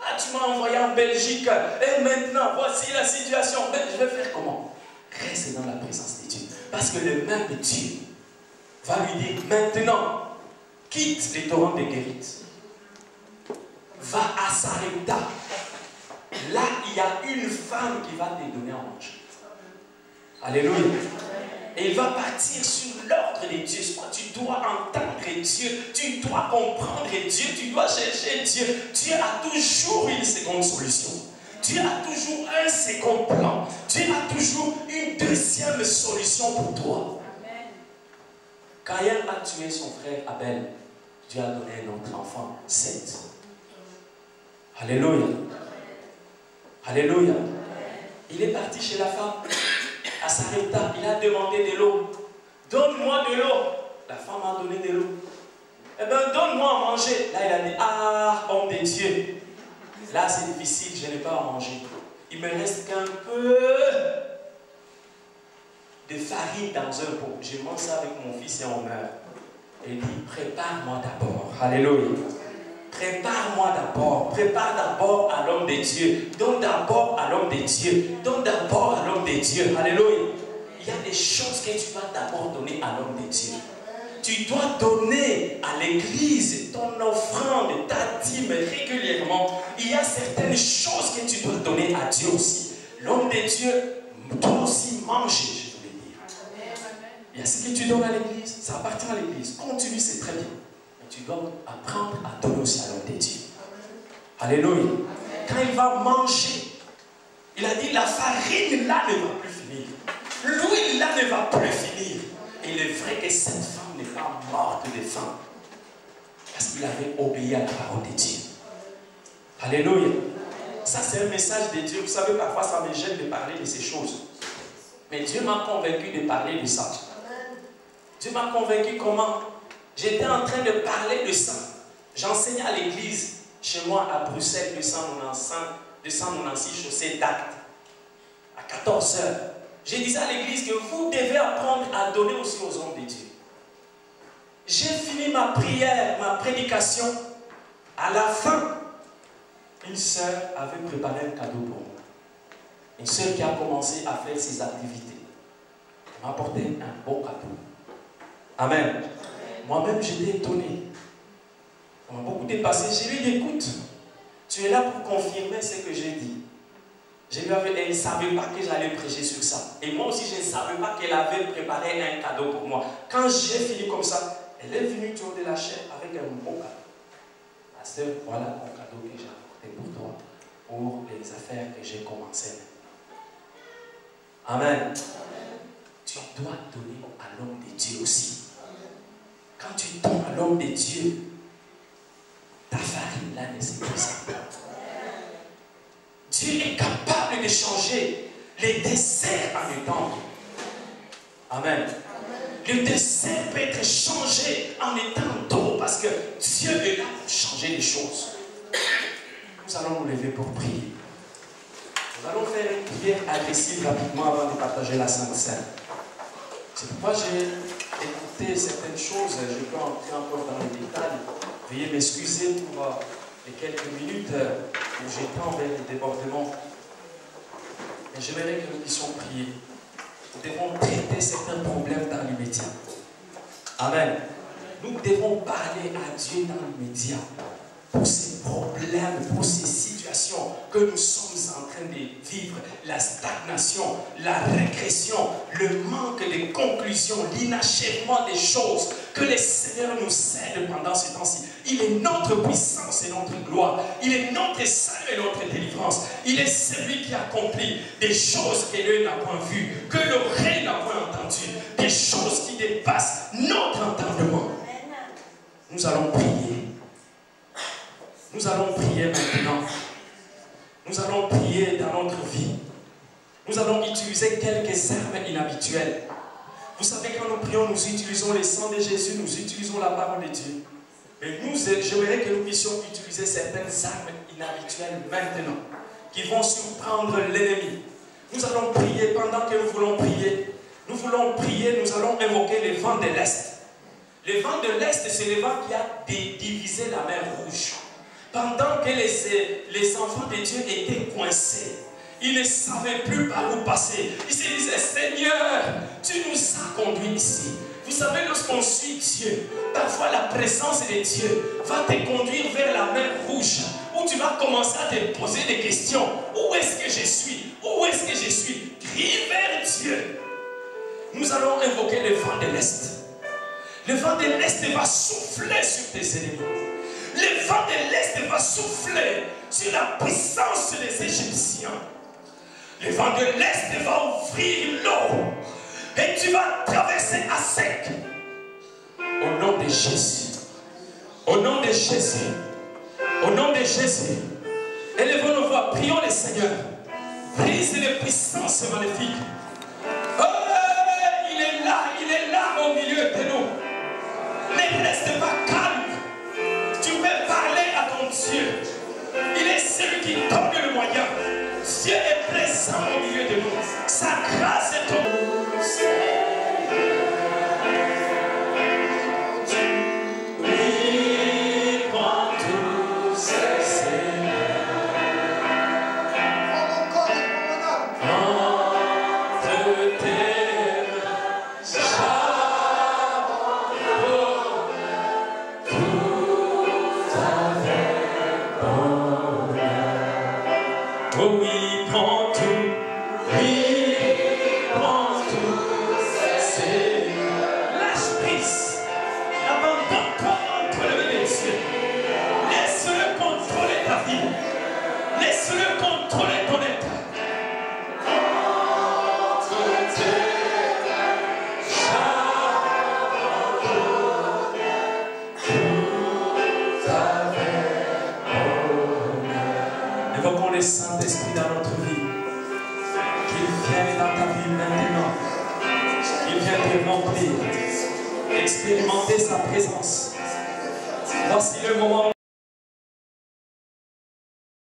Speaker 5: Ah, tu m'as envoyé en Belgique. Et maintenant, voici la situation. Mais je vais faire comment? Reste dans la présence de Dieu. Parce que le même Dieu va lui dire, maintenant, quitte les torrents de guérite. Va à Sarepta. Là, il y a une femme qui va te donner à manger. Alléluia. Et il va partir sur l'ordre de Dieu. Tu dois entendre Dieu. Tu dois comprendre Dieu. Tu dois chercher Dieu. Dieu a toujours une seconde solution. Dieu a toujours un second plan. Dieu a toujours une deuxième solution pour toi. Caïn a tué son frère Abel. Dieu a donné un autre enfant, Seth. Alléluia. Alléluia. Il est parti chez la femme. À Sarepta, il a demandé de l'eau. Donne-moi de l'eau. La femme a donné de l'eau. Eh bien, donne-moi à manger. Là, il a dit, ah, homme de Dieu. Là, c'est difficile, je n'ai pas à manger. Il me reste qu'un peu de farine dans un pot. Je mange ça avec mon fils et on meurt. Et il dit, prépare-moi d'abord. Alléluia. Prépare-moi d'abord. Prépare d'abord à l'homme de Dieu. Donne d'abord à l'homme de Dieu. Donne d'abord à l'homme de Dieu. Alléluia. Il y a des choses que tu dois d'abord donner à l'homme de Dieu. Tu dois donner à l'église ton offrande, ta dîme régulièrement. Il y a certaines choses que tu dois donner à Dieu aussi. L'homme de Dieu doit aussi manger, je voulais dire. Il y a ce que tu donnes à l'église, ça appartient à l'église. Continue, c'est très bien. Tu dois apprendre à donner aussi à l'homme de Dieu. Alléluia. Quand il va manger, il a dit la farine là ne va plus finir. L'huile là ne va plus finir. Et il est vrai que cette femme n'est pas morte de faim. Parce qu'il avait obéi à la parole de Dieu. Alléluia. Ça c'est un message de Dieu. Vous savez, parfois ça me gêne de parler de ces choses. Mais Dieu m'a convaincu de parler de ça. Dieu m'a convaincu comment? J'étais en train de parler de ça. J'enseignais à l'église, chez moi à Bruxelles, 296 chaussée d'Actes, à 14 h. Je disais à l'église que vous devez apprendre à donner aussi aux hommes de Dieu. J'ai fini ma prière, ma prédication. À la fin, une sœur avait préparé un cadeau pour moi. Une sœur qui a commencé à faire ses activités. Elle m'a apporté un beau cadeau. Amen. Moi-même, j'étais étonné. On m'a beaucoup dépassé. Je lui ai dit, écoute, tu es là pour confirmer ce que j'ai dit. Elle ne savait pas que j'allais prêcher sur ça. Et moi aussi, je ne savais pas qu'elle avait préparé un cadeau pour moi. Quand j'ai fini comme ça, elle est venue autour de la chair avec un beau cadeau. Ma soeur, voilà mon cadeau que j'ai apporté pour toi, pour les affaires que j'ai commencées. Amen. Tu dois donner à l'homme de Dieu aussi. Quand tu donnes à l'homme de Dieu, ta farine là ne s'épuise pas. Dieu est capable de changer les déserts en étant. Amen. Le désert peut être changé en étant d'eau parce que Dieu est là pour changer les choses. Nous allons nous lever pour prier. Nous allons faire une prière agressive rapidement avant de partager la Sainte Seine. C'est pourquoi j'ai écouté certaines choses. Je peux entrer encore dans les détails. Veuillez m'excuser pour les quelques minutes où j'étais envers les débordements. Mais j'aimerais que nous puissions prier. Nous devons traiter certains problèmes dans l'immédiat. Amen. Nous devons parler à Dieu dans l'immédiat pour ces problèmes, pour ces situations que nous sommes en train de vivre, la stagnation, la régression, le manque de conclusion, l'inachèvement des choses, que le Seigneur nous aide pendant ces temps-ci. Il est notre puissance et notre gloire. Il est notre salut et notre délivrance. Il est celui qui accomplit des choses que l'œil n'a point vues, que l'oreille n'a point entendues, des choses qui dépassent notre entendement. Nous allons prier. Nous allons prier maintenant. Nous allons prier dans notre vie. Nous allons utiliser quelques armes inhabituelles. Vous savez, quand nous prions, nous utilisons le sang de Jésus, nous utilisons la parole de Dieu. Mais j'aimerais que nous puissions utiliser certaines armes inhabituelles maintenant, qui vont surprendre l'ennemi. Nous allons prier pendant que nous voulons prier. Nous voulons prier, nous allons invoquer le vent de l'Est. Le vent de l'Est, c'est le vent qui a divisé la mer Rouge. Pendant que les enfants de Dieu étaient coincés, ils ne savaient plus par où passer. Ils se disaient, Seigneur, tu nous as conduits ici. Vous savez, lorsqu'on suit Dieu, parfois la présence de Dieu va te conduire vers la mer Rouge, où tu vas commencer à te poser des questions. Où est-ce que je suis? Où est-ce que je suis? Crie vers Dieu. Nous allons invoquer le vent de l'Est. Le vent de l'Est va souffler sur tes ennemis. Le vent de l'Est va souffler sur la puissance des Égyptiens. Le vent de l'Est va ouvrir l'eau et tu vas traverser à sec. Au nom de Jésus. Au nom de Jésus. Au nom de Jésus. Élevons nos voix, prions le Seigneur. Brise les puissances maléfiques. Oh, il est là au milieu de nous. Ne reste pas calme. Tu peux parler à ton Dieu. Il est celui qui donne le moyen. Dieu est présent au milieu de nous. Sa grâce est au Saint-Esprit dans notre vie, qu'il vienne dans ta vie maintenant, qu'il vienne te remplir, expérimenter sa présence. Voici le moment.